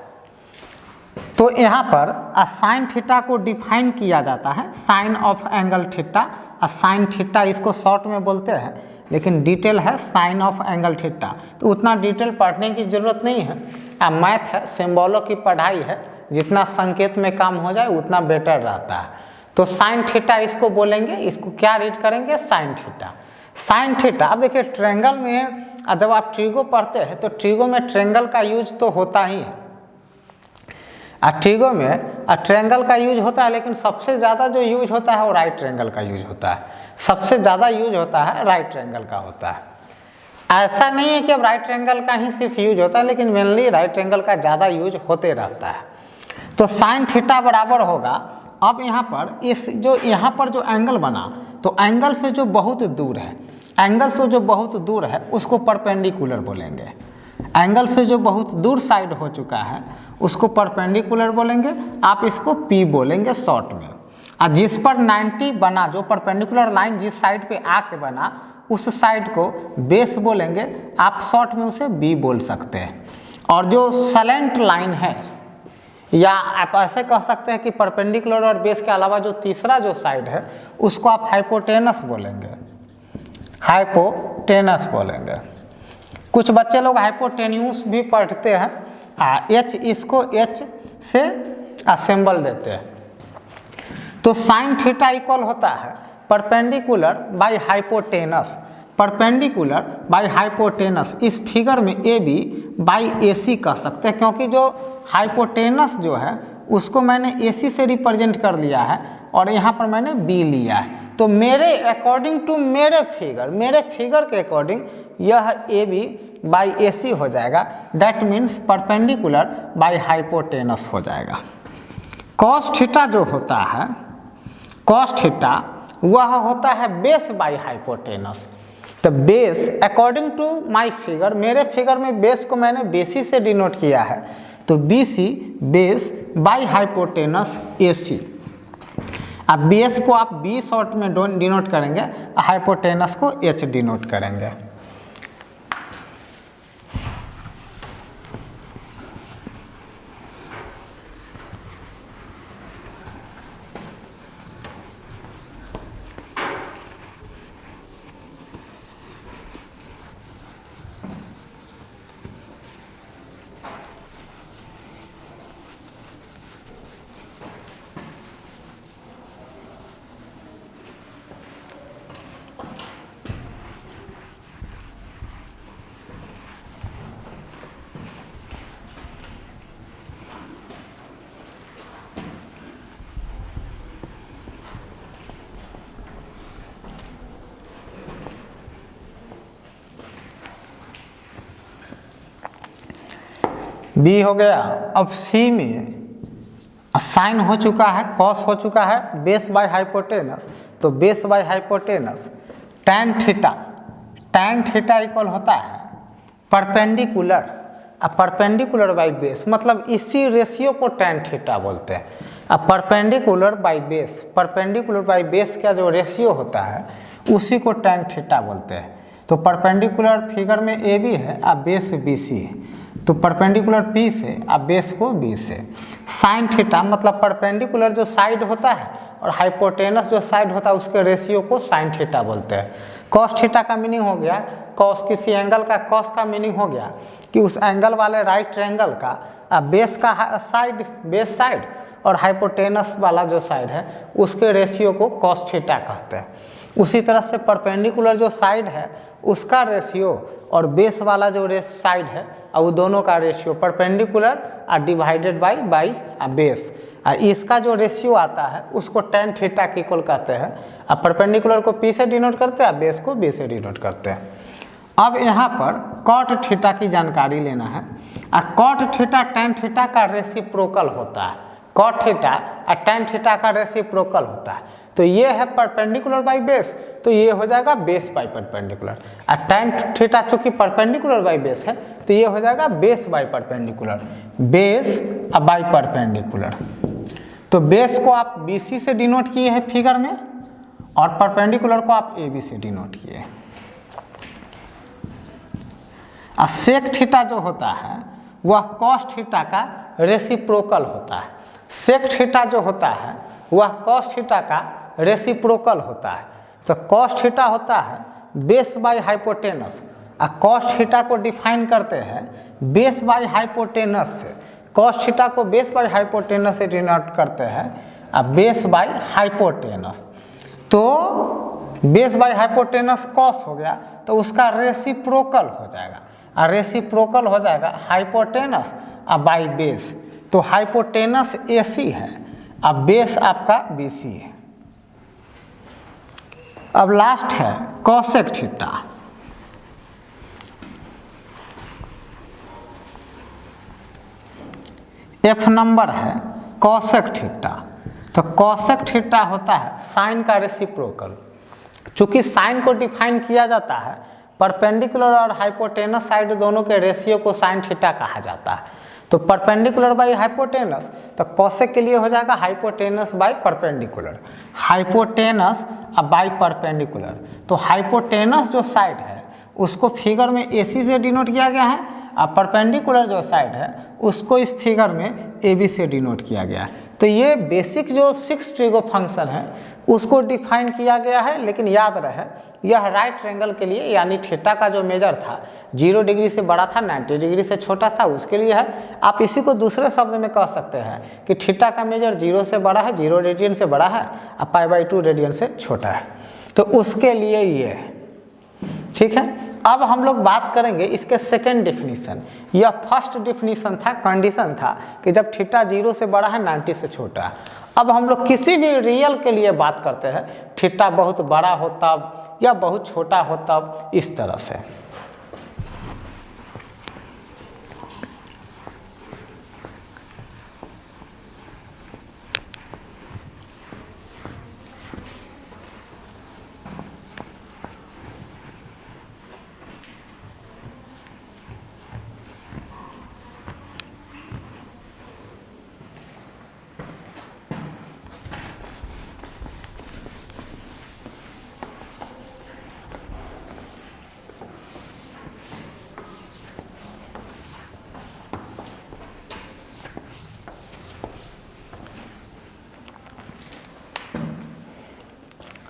S1: तो यहाँ पर साइन थीटा को डिफाइन किया जाता है, sine of angle theta. Sine theta इसको शॉर्ट में बोलते हैं, लेकिन डिटेल है साइन ऑफ एंगल थीटा। तो उतना डिटेल पढ़ने की ज़रूरत नहीं है। मैथ है, सिंबलों की पढ़ाई है, जितना संकेत में काम हो जाए उतना बेटर रहता है। तो साइन थीटा इसको बोलेंगे, इसको क्या रीड करेंगे? Sine theta. साइन थीटा, अब देखिए ट्रायंगल में जब आप ट्रिगो पढ़ते हैं तो ट्रिगो में ट्रायंगल का यूज तो होता ही है। ट्रिगो में ट्रायंगल का यूज होता है, लेकिन सबसे ज़्यादा जो यूज होता है वो राइट ट्रायंगल का यूज होता है। सबसे ज़्यादा यूज होता है राइट ट्रायंगल का होता है। ऐसा नहीं है कि अब राइट ट्रायंगल का ही सिर्फ यूज होता है, लेकिन मेनली राइट ट्रायंगल का ज़्यादा यूज होते रहता है। तो साइन थीटा बराबर होगा, अब यहाँ पर इस जो यहाँ पर जो एंगल बना, तो एंगल से जो बहुत दूर है, एंगल से जो बहुत दूर है उसको परपेंडिकुलर बोलेंगे। एंगल से जो बहुत दूर साइड हो चुका है उसको परपेंडिकुलर बोलेंगे। आप इसको P बोलेंगे शॉर्ट में। और जिस पर 90 बना, जो परपेंडिकुलर लाइन जिस साइड पे आके बना, उस साइड को बेस बोलेंगे। आप शॉर्ट में उसे B बोल सकते हैं। और जो सलेंट लाइन है, या आप ऐसे कह सकते हैं कि परपेंडिकुलर और बेस के अलावा जो तीसरा जो साइड है उसको आप हाइपोटेनस बोलेंगे। हाइपोटेनस बोलेंगे। कुछ बच्चे लोग हाइपोटेन्यूस भी पढ़ते हैं, H इसको H से असेंबल देते हैं। तो साइन थीटा इक्वल होता है perpendicular by hypotenuse. Perpendicular by hypotenuse, इस फिगर में AB बाई AC कह सकते हैं, क्योंकि जो हाइपोटेनस जो है उसको मैंने AC से रिप्रेजेंट कर लिया है और यहाँ पर मैंने B लिया है। तो मेरे अकॉर्डिंग टू मेरे फिगर के अकॉर्डिंग यह AB बाई AC हो जाएगा। That means perpendicular by hypotenuse हो जाएगा। कॉस थीटा जो होता है, कॉस थीटा वह होता है बेस बाई हाइपोटेनस। तो base according to my figure, मेरे फिगर में बेस को मैंने बेसी से डिनोट किया है, तो BC base by hypotenuse AC। अब बेस को आप B शॉर्ट में डिनोट करेंगे, हाइपोटेनस को H डिनोट करेंगे। बी हो गया। अब सी में साइन हो चुका है, कॉस हो चुका है, बेस बाय हाइपोटेनस, तो base by hypotenuse tan theta equal होता है परपेंडिकुलर, अब परपेंडिकुलर बाई बेस, मतलब इसी रेशियो को tan थीटा बोलते हैं। अब परपेंडिकुलर बाई बेस का जो रेशियो होता है उसी को tan थीटा बोलते हैं। तो परपेंडिकुलर फिगर में AB है, अब बेस BC है, तो परपेंडिकुलर P से आप बेस को B से। साइन थीटा मतलब परपेंडिकुलर जो साइड होता है और हाइपोटेनस जो साइड होता है उसके रेशियो को साइन थीटा बोलते हैं। कॉस थीटा का मीनिंग हो गया, कॉस किसी एंगल का कॉस का मीनिंग हो गया कि उस एंगल वाले राइट ट्रायंगल का बेस का साइड, बेस साइड और हाइपोटेनस वाला जो साइड है उसके रेशियो को कॉस थीटा कहते हैं। उसी तरह से परपेंडिकुलर जो साइड है उसका रेशियो और बेस वाला जो साइड है और वो दोनों का रेशियो परपेंडिकुलर और डिवाइडेड बाई बेस, इसका जो रेशियो आता है उसको tan थीटा के इक्वल कहते हैं। अब परपेंडिकुलर को P से डिनोट करते हैं, बेस को B से डिनोट करते हैं। अब यहाँ पर कॉट थीटा की जानकारी लेना है। कॉट थीटा tan थीटा का रेसिप्रोकल होता है, कॉट थीटा और tan थीटा का रेसिप्रोकल होता है। तो ये है परपेंडिकुलर बाई बेस, तो ये हो जाएगा बेस बाई परपेंडिकुलर। और tan थीटा चूंकि परपेंडिकुलर बाई बेस है तो ये हो जाएगा base by perpendicular, base by perpendicular. तो बेस को आप BC से डिनोट किए हैं फिगर में और परपेंडिकुलर को आप AB से डिनोट किए। और सेक थीटा जो होता है वह कॉस थीटा का रेसिप्रोकल होता है। सेक थीटा जो होता है वह कॉस थीटा का रेसिप्रोकल होता है। तो कॉस थीटा होता है बेस बाई हाइपोटेनस, और कॉस थीटा को डिफाइन करते हैं बेस बाई हाइपोटेनस से। कॉस थीटा को बेस बाई हाइपोटेनस से डिनोट करते हैं, और बेस बाई हाइपोटेनस। तो बेस बाई हाइपोटेनस कॉस हो गया तो उसका रेसिप्रोकल हो जाएगा, और रेसिप्रोकल हो जाएगा हाइपोटेनस बाई बेस। तो हाइपोटेनस AC है, अब बेस आपका BC है। अब लास्ट है कॉसेक थीटा। F नंबर है कॉसेक थीटा। तो कॉसेक थीटा होता है साइन का रेसिप्रोकल। चूंकि साइन को डिफाइन किया जाता है परपेंडिकुलर और हाइपोटेनस साइड दोनों के रेशियो को साइन थीटा कहा जाता है। तो परपेंडिकुलर बाई हाइपोटेनस, तो कॉसेक के लिए हो जाएगा hypotenuse by perpendicular, hypotenuse by perpendicular. तो हाइपोटेनस जो साइड है उसको फिगर में AC से डिनोट किया गया है, और परपेंडिकुलर जो साइड है उसको इस फिगर में AB से डिनोट किया गया है। तो ये बेसिक जो 6 ट्रिगो फंक्शन है उसको डिफाइन किया गया है। लेकिन याद रहे यह राइट ट्रायंगल के लिए, यानी थीटा का जो मेजर था 0 डिग्री से बड़ा था, 90 डिग्री से छोटा था, उसके लिए है। आप इसी को दूसरे शब्द में कह सकते हैं कि थीटा का मेजर 0 से बड़ा है, 0 रेडियन से बड़ा है, और π/2 रेडियन से छोटा है, तो उसके लिए ये है। ठीक है, अब हम लोग बात करेंगे इसके सेकेंड डेफिनीशन। यह फर्स्ट डेफिनीशन था, कंडीशन था कि जब थीटा 0 से बड़ा है, 90 से छोटा है। अब हम लोग किसी भी रियल के लिए बात करते हैं, थीटा बहुत बड़ा हो तब या बहुत छोटा हो तब, इस तरह से।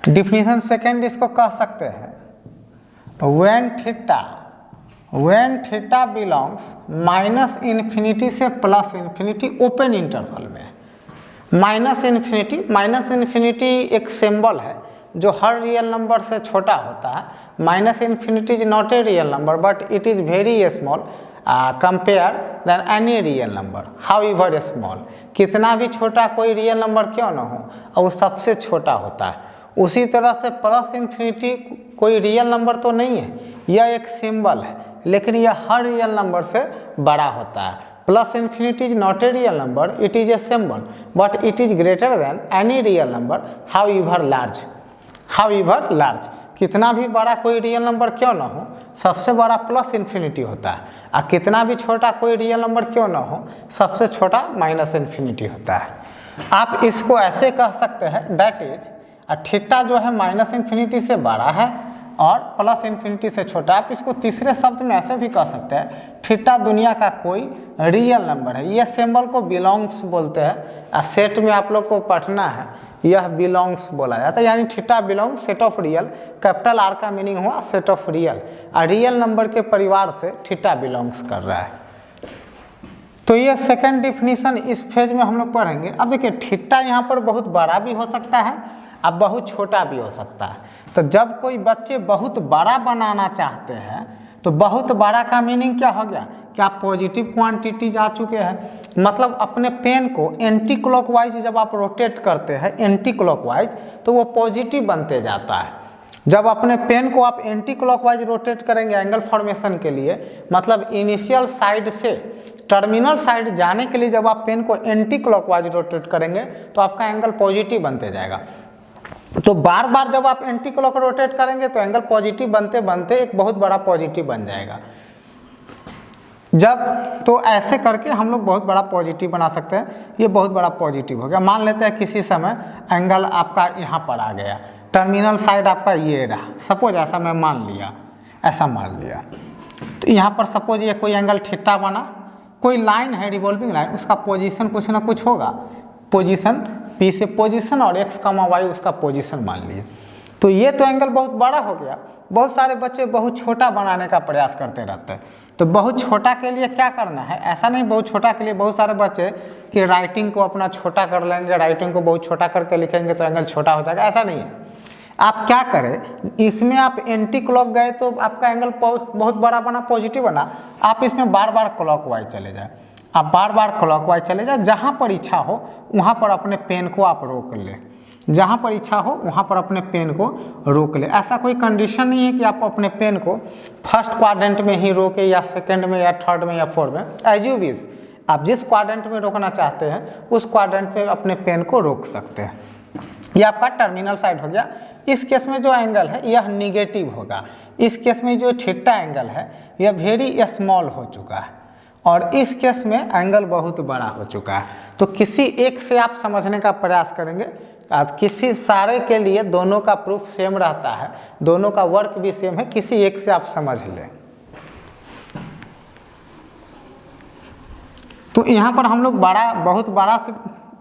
S1: डिफिनीशन सेकेंड इसको कह सकते हैं, when theta belongs minus infinity से प्लस इन्फिनिटी ओपन इंटरवल में। माइनस इन्फिनिटी एक सिंबल है जो हर रियल नंबर से छोटा होता है। Minus infinity is not a real number but it is very small compare then any real number, however small. कितना भी छोटा कोई रियल नंबर क्यों ना हो, और वो सबसे छोटा होता है। उसी तरह से प्लस इन्फिनिटी कोई रियल नंबर तो नहीं है, यह एक सिंबल है, लेकिन यह हर रियल नंबर से बड़ा होता है। Plus infinity is not a real number, it is a symbol but it is greater than any real number, how ever large. कितना भी बड़ा कोई रियल नंबर क्यों ना हो, सबसे बड़ा प्लस इन्फिनिटी होता है, और कितना भी छोटा कोई रियल नंबर क्यों ना हो, सबसे छोटा माइनस इन्फिनिटी होता है। आप इसको ऐसे कह सकते हैं, दैट इज थीटा जो है माइनस इन्फिनिटी से बड़ा है और प्लस इन्फिनिटी से छोटा। आप इसको तीसरे शब्द में ऐसे भी कह सकते हैं, थीटा दुनिया का कोई रियल नंबर है। यह सिंबल को बिलोंग्स बोलते हैं, सेट में आप लोग को पढ़ना है, यह बिलोंग्स बोला जाता है, यानी theta belongs set of real. Capital R का मीनिंग हुआ सेट ऑफ रियल, और रियल नंबर के परिवार से थीटा बिलोंग्स कर रहा है। तो ये सेकंड डिफिनीशन इस फेज में हम लोग पढ़ेंगे। अब देखिए, थीटा यहाँ पर बहुत बड़ा भी हो सकता है, अब बहुत छोटा भी हो सकता है। तो जब कोई बच्चे बहुत बड़ा बनाना चाहते हैं, तो बहुत बड़ा का मीनिंग क्या हो गया कि आप पॉजिटिव क्वांटिटी जा चुके हैं। मतलब अपने पेन को एंटी क्लॉकवाइज जब आप रोटेट करते हैं एंटी क्लॉकवाइज, तो वो पॉजिटिव बनते जाता है। जब अपने पेन को आप एंटी क्लॉकवाइज रोटेट करेंगे एंगल फॉर्मेशन के लिए, मतलब इनिशियल साइड से टर्मिनल साइड जाने के लिए जब आप पेन को एंटी क्लॉकवाइज रोटेट करेंगे तो आपका एंगल पॉजिटिव बनते जाएगा। तो बार बार जब आप एंटी क्लॉक रोटेट करेंगे तो एंगल पॉजिटिव बनते बनते एक बहुत बड़ा पॉजिटिव बन जाएगा। जब तो ऐसे करके हम लोग बहुत बड़ा पॉजिटिव बना सकते हैं। ये बहुत बड़ा पॉजिटिव हो गया। मान लेते हैं किसी समय एंगल आपका यहाँ पर आ गया, टर्मिनल साइड आपका ये रहा, सपोज ऐसा मैं मान लिया, ऐसा मान लिया। तो यहाँ पर सपोज ये कोई एंगल थीटा बना, कोई लाइन है रिवॉल्विंग लाइन, उसका पोजीशन कुछ ना कुछ होगा, पोजीशन पी से पोजीशन और एक्स कामा वाई उसका पोजीशन मान लिए। तो ये तो एंगल बहुत बड़ा हो गया। बहुत सारे बच्चे बहुत छोटा बनाने का प्रयास करते रहते हैं। तो बहुत छोटा के लिए क्या करना है, ऐसा नहीं बहुत छोटा के लिए बहुत सारे बच्चे कि राइटिंग को अपना छोटा कर लेंगे, राइटिंग को बहुत छोटा करके लिखेंगे तो एंगल छोटा हो जाएगा, ऐसा नहीं है। आप क्या करें, इसमें आप एंटी क्लॉक गए तो आपका एंगल बहुत बड़ा बना, पॉजिटिव बना। आप इसमें बार बार क्लॉकवाइज चले जाए, आप बार बार क्लॉकवाइज चले जाए। जहाँ पर इच्छा हो वहाँ पर अपने पेन को आप रोक ले, जहाँ पर इच्छा हो वहाँ पर अपने पेन को रोक ले। ऐसा कोई कंडीशन नहीं है कि आप अपने पेन को फर्स्ट क्वाड्रेंट में ही रोके या सेकंड में या थर्ड में या फोर्थ में, एज यू विश। आप जिस क्वाड्रेंट में रोकना चाहते हैं उस क्वाड्रेंट में अपने पेन को रोक सकते हैं। यह आपका टर्मिनल साइड हो गया। इस केस में जो एंगल है यह निगेटिव होगा। इस केस में जो थीटा एंगल है यह वेरी स्मॉल हो चुका है, और इस केस में एंगल बहुत बड़ा हो चुका है। तो किसी एक से आप समझने का प्रयास करेंगे। आज किसी सारे के लिए दोनों का प्रूफ सेम रहता है, दोनों का वर्क भी सेम है, किसी एक से आप समझ लें। तो यहाँ पर हम लोग बहुत बड़ा से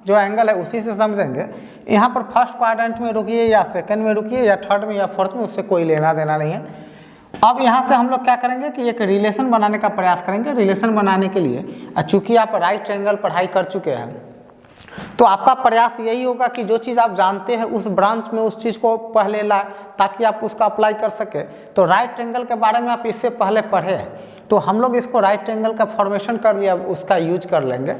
S1: जो एंगल है उसी से समझेंगे। यहाँ पर फर्स्ट क्वाड्रेंट में रुकिए या सेकंड में रुकिए या थर्ड में या फोर्थ में, उससे कोई लेना देना नहीं है। अब यहाँ से हम लोग क्या करेंगे कि एक रिलेशन बनाने का प्रयास करेंगे। रिलेशन बनाने के लिए चूंकि आप राइट एंगल पढ़ाई कर चुके हैं, तो आपका प्रयास यही होगा कि जो चीज़ आप जानते हैं उस ब्रांच में उस चीज़ को पहले लाए ताकि आप उसका अप्लाई कर सके। तो राइट एंगल के बारे में आप इससे पहले पढ़े हैं, तो हम लोग इसको राइट एंगल का फॉर्मेशन कर लिया, उसका यूज कर लेंगे।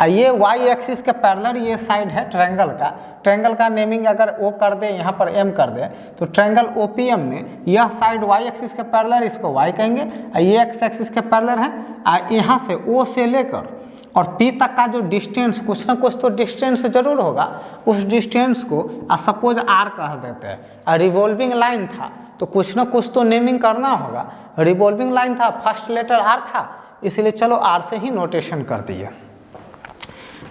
S1: ये वाई एक्सिस के पैरेलल ये साइड है ट्रायंगल का। ट्रायंगल का नेमिंग अगर ओ कर दे, यहाँ पर एम कर दे, तो ट्रायंगल ओपीएम में यह साइड वाई एक्सिस के पैरेलल, इसको वाई कहेंगे। ये एक्स एक्सिस के पैरेलल है। यहाँ से ओ से लेकर और पी तक का जो डिस्टेंस, कुछ ना कुछ तो डिस्टेंस जरूर होगा, उस डिस्टेंस को सपोज आर कह देते हैं। रिवॉल्विंग लाइन था तो कुछ ना कुछ तो नेमिंग करना होगा। रिवॉल्विंग लाइन था, फर्स्ट लेटर आर था, इसलिए चलो आर से ही नोटेशन कर दिए।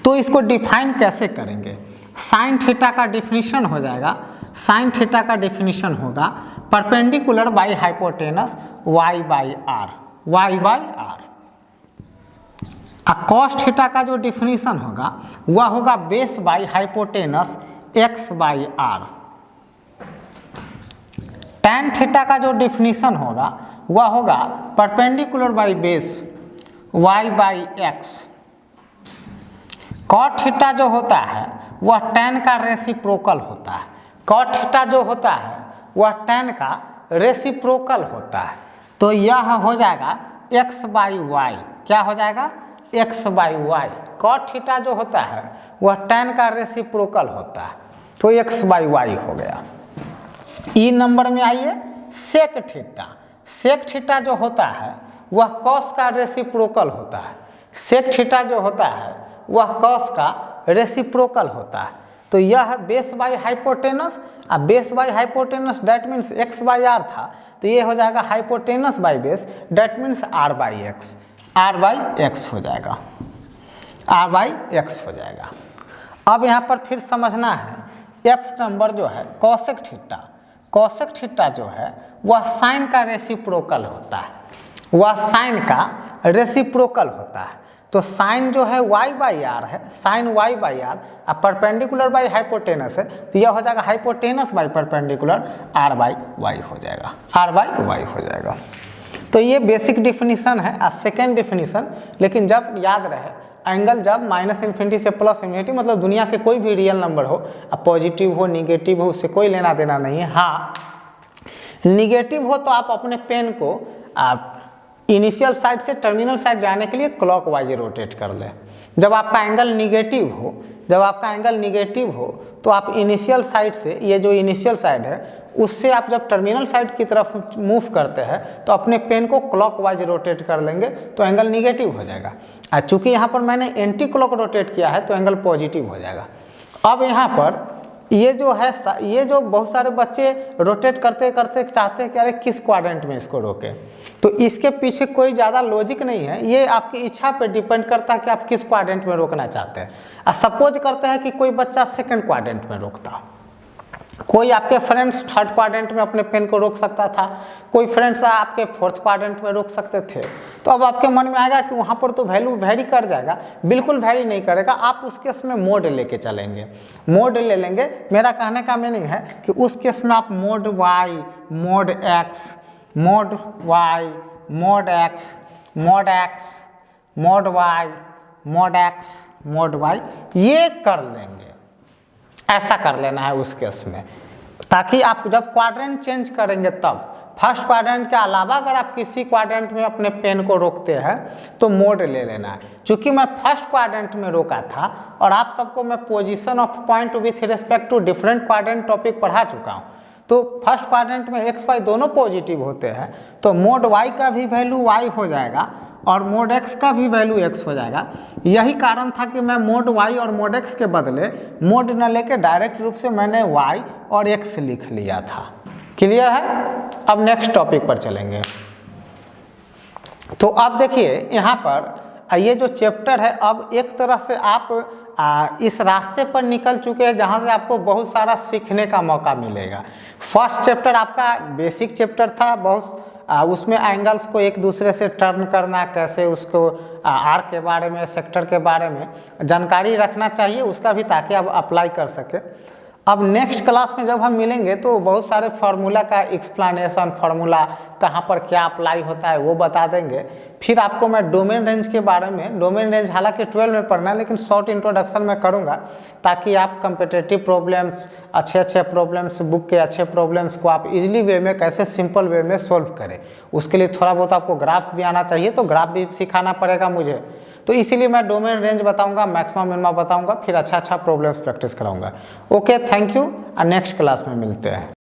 S1: तो इसको डिफाइन कैसे करेंगे? साइन थीटा का डिफिनीशन हो जाएगा। साइन थीटा का डिफिनीशन होगा perpendicular by hypotenuse y by r, y by r. Cos theta का जो डिफिनीशन होगा वह होगा base by hypotenuse x by r. tan theta का जो डिफिनीशन होगा वह होगा perpendicular by base y by x. Cot theta जो होता है वह tan का रेसिप्रोकल होता है। कॉट थीटा जो होता है वह tan का रेसिप्रोकल होता है। तो यह हो जाएगा x बाई वाई। क्या हो जाएगा? x by y. Cot theta जो होता है वह tan का रेसिप्रोकल होता है, तो x बाई वाई हो गया। ई नंबर में आइए सेक थीटा। सेक थीटा जो होता है वह कॉस का रेसिप्रोकल होता है। सेक थीटा जो होता है वह कॉस का रेसिप्रोकल होता है। तो यह बेस बाई हाइपोटेनस, अब base by hypotenuse that means x by r था, तो ये हो जाएगा hypotenuse by base that means r by x. R by x हो जाएगा, आर बाई एक्स हो जाएगा। अब यहाँ पर फिर समझना है एफ नंबर जो है कॉसेक थीटा। कॉसेक थीटा जो है वह साइन का रेसिप्रोकल होता है, वह साइन का रेसिप्रोकल होता है। तो साइन जो है y बाई आर है, साइन y बाई आर, अब परपेंडिकुलर बाई हाइपोटेनस है, तो यह हो जाएगा hypotenuse by perpendicular r by y हो जाएगा, r बाई वाई हो जाएगा। तो ये बेसिक डिफिनीशन है। और सेकेंड डिफिनीशन, लेकिन जब याद रहे एंगल जब माइनस इन्फिनिटी से प्लस इन्फिनिटी, मतलब दुनिया के कोई भी रियल नंबर हो, अब पॉजिटिव हो निगेटिव हो, उससे कोई लेना देना नहीं है। हाँ, निगेटिव हो तो आप अपने पेन को आप इनिशियल साइड से टर्मिनल साइड जाने के लिए क्लॉकवाइज रोटेट कर ले। जब आपका एंगल निगेटिव हो, जब आपका एंगल निगेटिव हो तो आप इनिशियल साइड से, ये जो इनिशियल साइड है उससे आप जब टर्मिनल साइड की तरफ मूव करते हैं तो अपने पेन को क्लॉकवाइज रोटेट कर लेंगे तो एंगल निगेटिव हो जाएगा। और चूंकि यहाँ पर मैंने एंटी क्लॉक रोटेट किया है तो एंगल पॉजिटिव हो जाएगा। अब यहाँ पर ये जो है, ये जो बहुत सारे बच्चे रोटेट करते करते चाहते हैं कि अरे किस क्वाड्रेंट में इसको रोके, तो इसके पीछे कोई ज़्यादा लॉजिक नहीं है। ये आपकी इच्छा पे डिपेंड करता है कि आप किस क्वाड्रेंट में रोकना चाहते हैं। सपोज करते हैं कि कोई बच्चा सेकंड क्वाड्रेंट में रोकता, कोई आपके फ्रेंड्स थर्ड क्वाड्रेंट में अपने पेन को रोक सकता था, कोई फ्रेंड्स आपके फोर्थ क्वाड्रेंट में रोक सकते थे। तो अब आपके मन में आएगा कि वहाँ पर तो वैल्यू वेरी कर जाएगा। बिल्कुल वेरी नहीं करेगा, आप उस केस में मोड लेके चलेंगे, मोड ले लेंगे। मेरा कहने का मीनिंग है कि उस केस में आप mod y, mod x, mod y, mod x, mod x, mod y, mod x, mod y ये कर लेंगे। ऐसा कर लेना है उस केस में, ताकि आप जब क्वाड्रेंट चेंज करेंगे तब फर्स्ट क्वाड्रेंट के अलावा अगर आप किसी क्वाड्रेंट में अपने पेन को रोकते हैं तो मोड ले लेना है। चूंकि मैं फर्स्ट क्वाड्रेंट में रोका था और आप सबको मैं position of point with respect to different quadrant topic पढ़ा चुका हूँ, तो फर्स्ट क्वाड्रेंट में एक्स वाई दोनों पॉजिटिव होते हैं, तो मोड वाई का भी वैल्यू वाई हो जाएगा और मोड एक्स का भी वैल्यू एक्स हो जाएगा। यही कारण था कि मैं मोड वाई और मोड एक्स के बदले मोड न लेके डायरेक्ट रूप से मैंने वाई और एक्स लिख लिया था। क्लियर है? अब नेक्स्ट टॉपिक पर चलेंगे। तो अब देखिए यहाँ पर ये जो चैप्टर है, अब एक तरह से आप इस रास्ते पर निकल चुके हैं जहाँ से आपको बहुत सारा सीखने का मौका मिलेगा। फर्स्ट चैप्टर आपका बेसिक चैप्टर था, बहुत उसमें एंगल्स को एक दूसरे से टर्न करना, कैसे उसको आर के बारे में, सेक्टर के बारे में जानकारी रखना चाहिए उसका भी, ताकि आप अप्लाई कर सके। अब नेक्स्ट क्लास में जब हम मिलेंगे तो बहुत सारे फार्मूला का एक्सप्लेनेशन, फार्मूला कहाँ पर क्या अप्लाई होता है वो बता देंगे। फिर आपको मैं डोमेन रेंज के बारे में, डोमेन रेंज हालांकि 12 में पढ़ना है लेकिन शॉर्ट इंट्रोडक्शन में करूँगा, ताकि आप कम्पिटेटिव प्रॉब्लम्स, अच्छे प्रॉब्लम्स, बुक के अच्छे प्रॉब्लम्स को आप इजीली वे में कैसे सिंपल वे में सॉल्व करें। उसके लिए थोड़ा बहुत आपको ग्राफ भी आना चाहिए, तो ग्राफ भी सिखाना पड़ेगा मुझे। तो इसीलिए मैं डोमेन रेंज बताऊंगा, मैक्सिमम मिनिमम बताऊंगा, फिर अच्छा प्रॉब्लम्स प्रैक्टिस कराऊंगा। ओके, थैंक यू, और नेक्स्ट क्लास में मिलते हैं।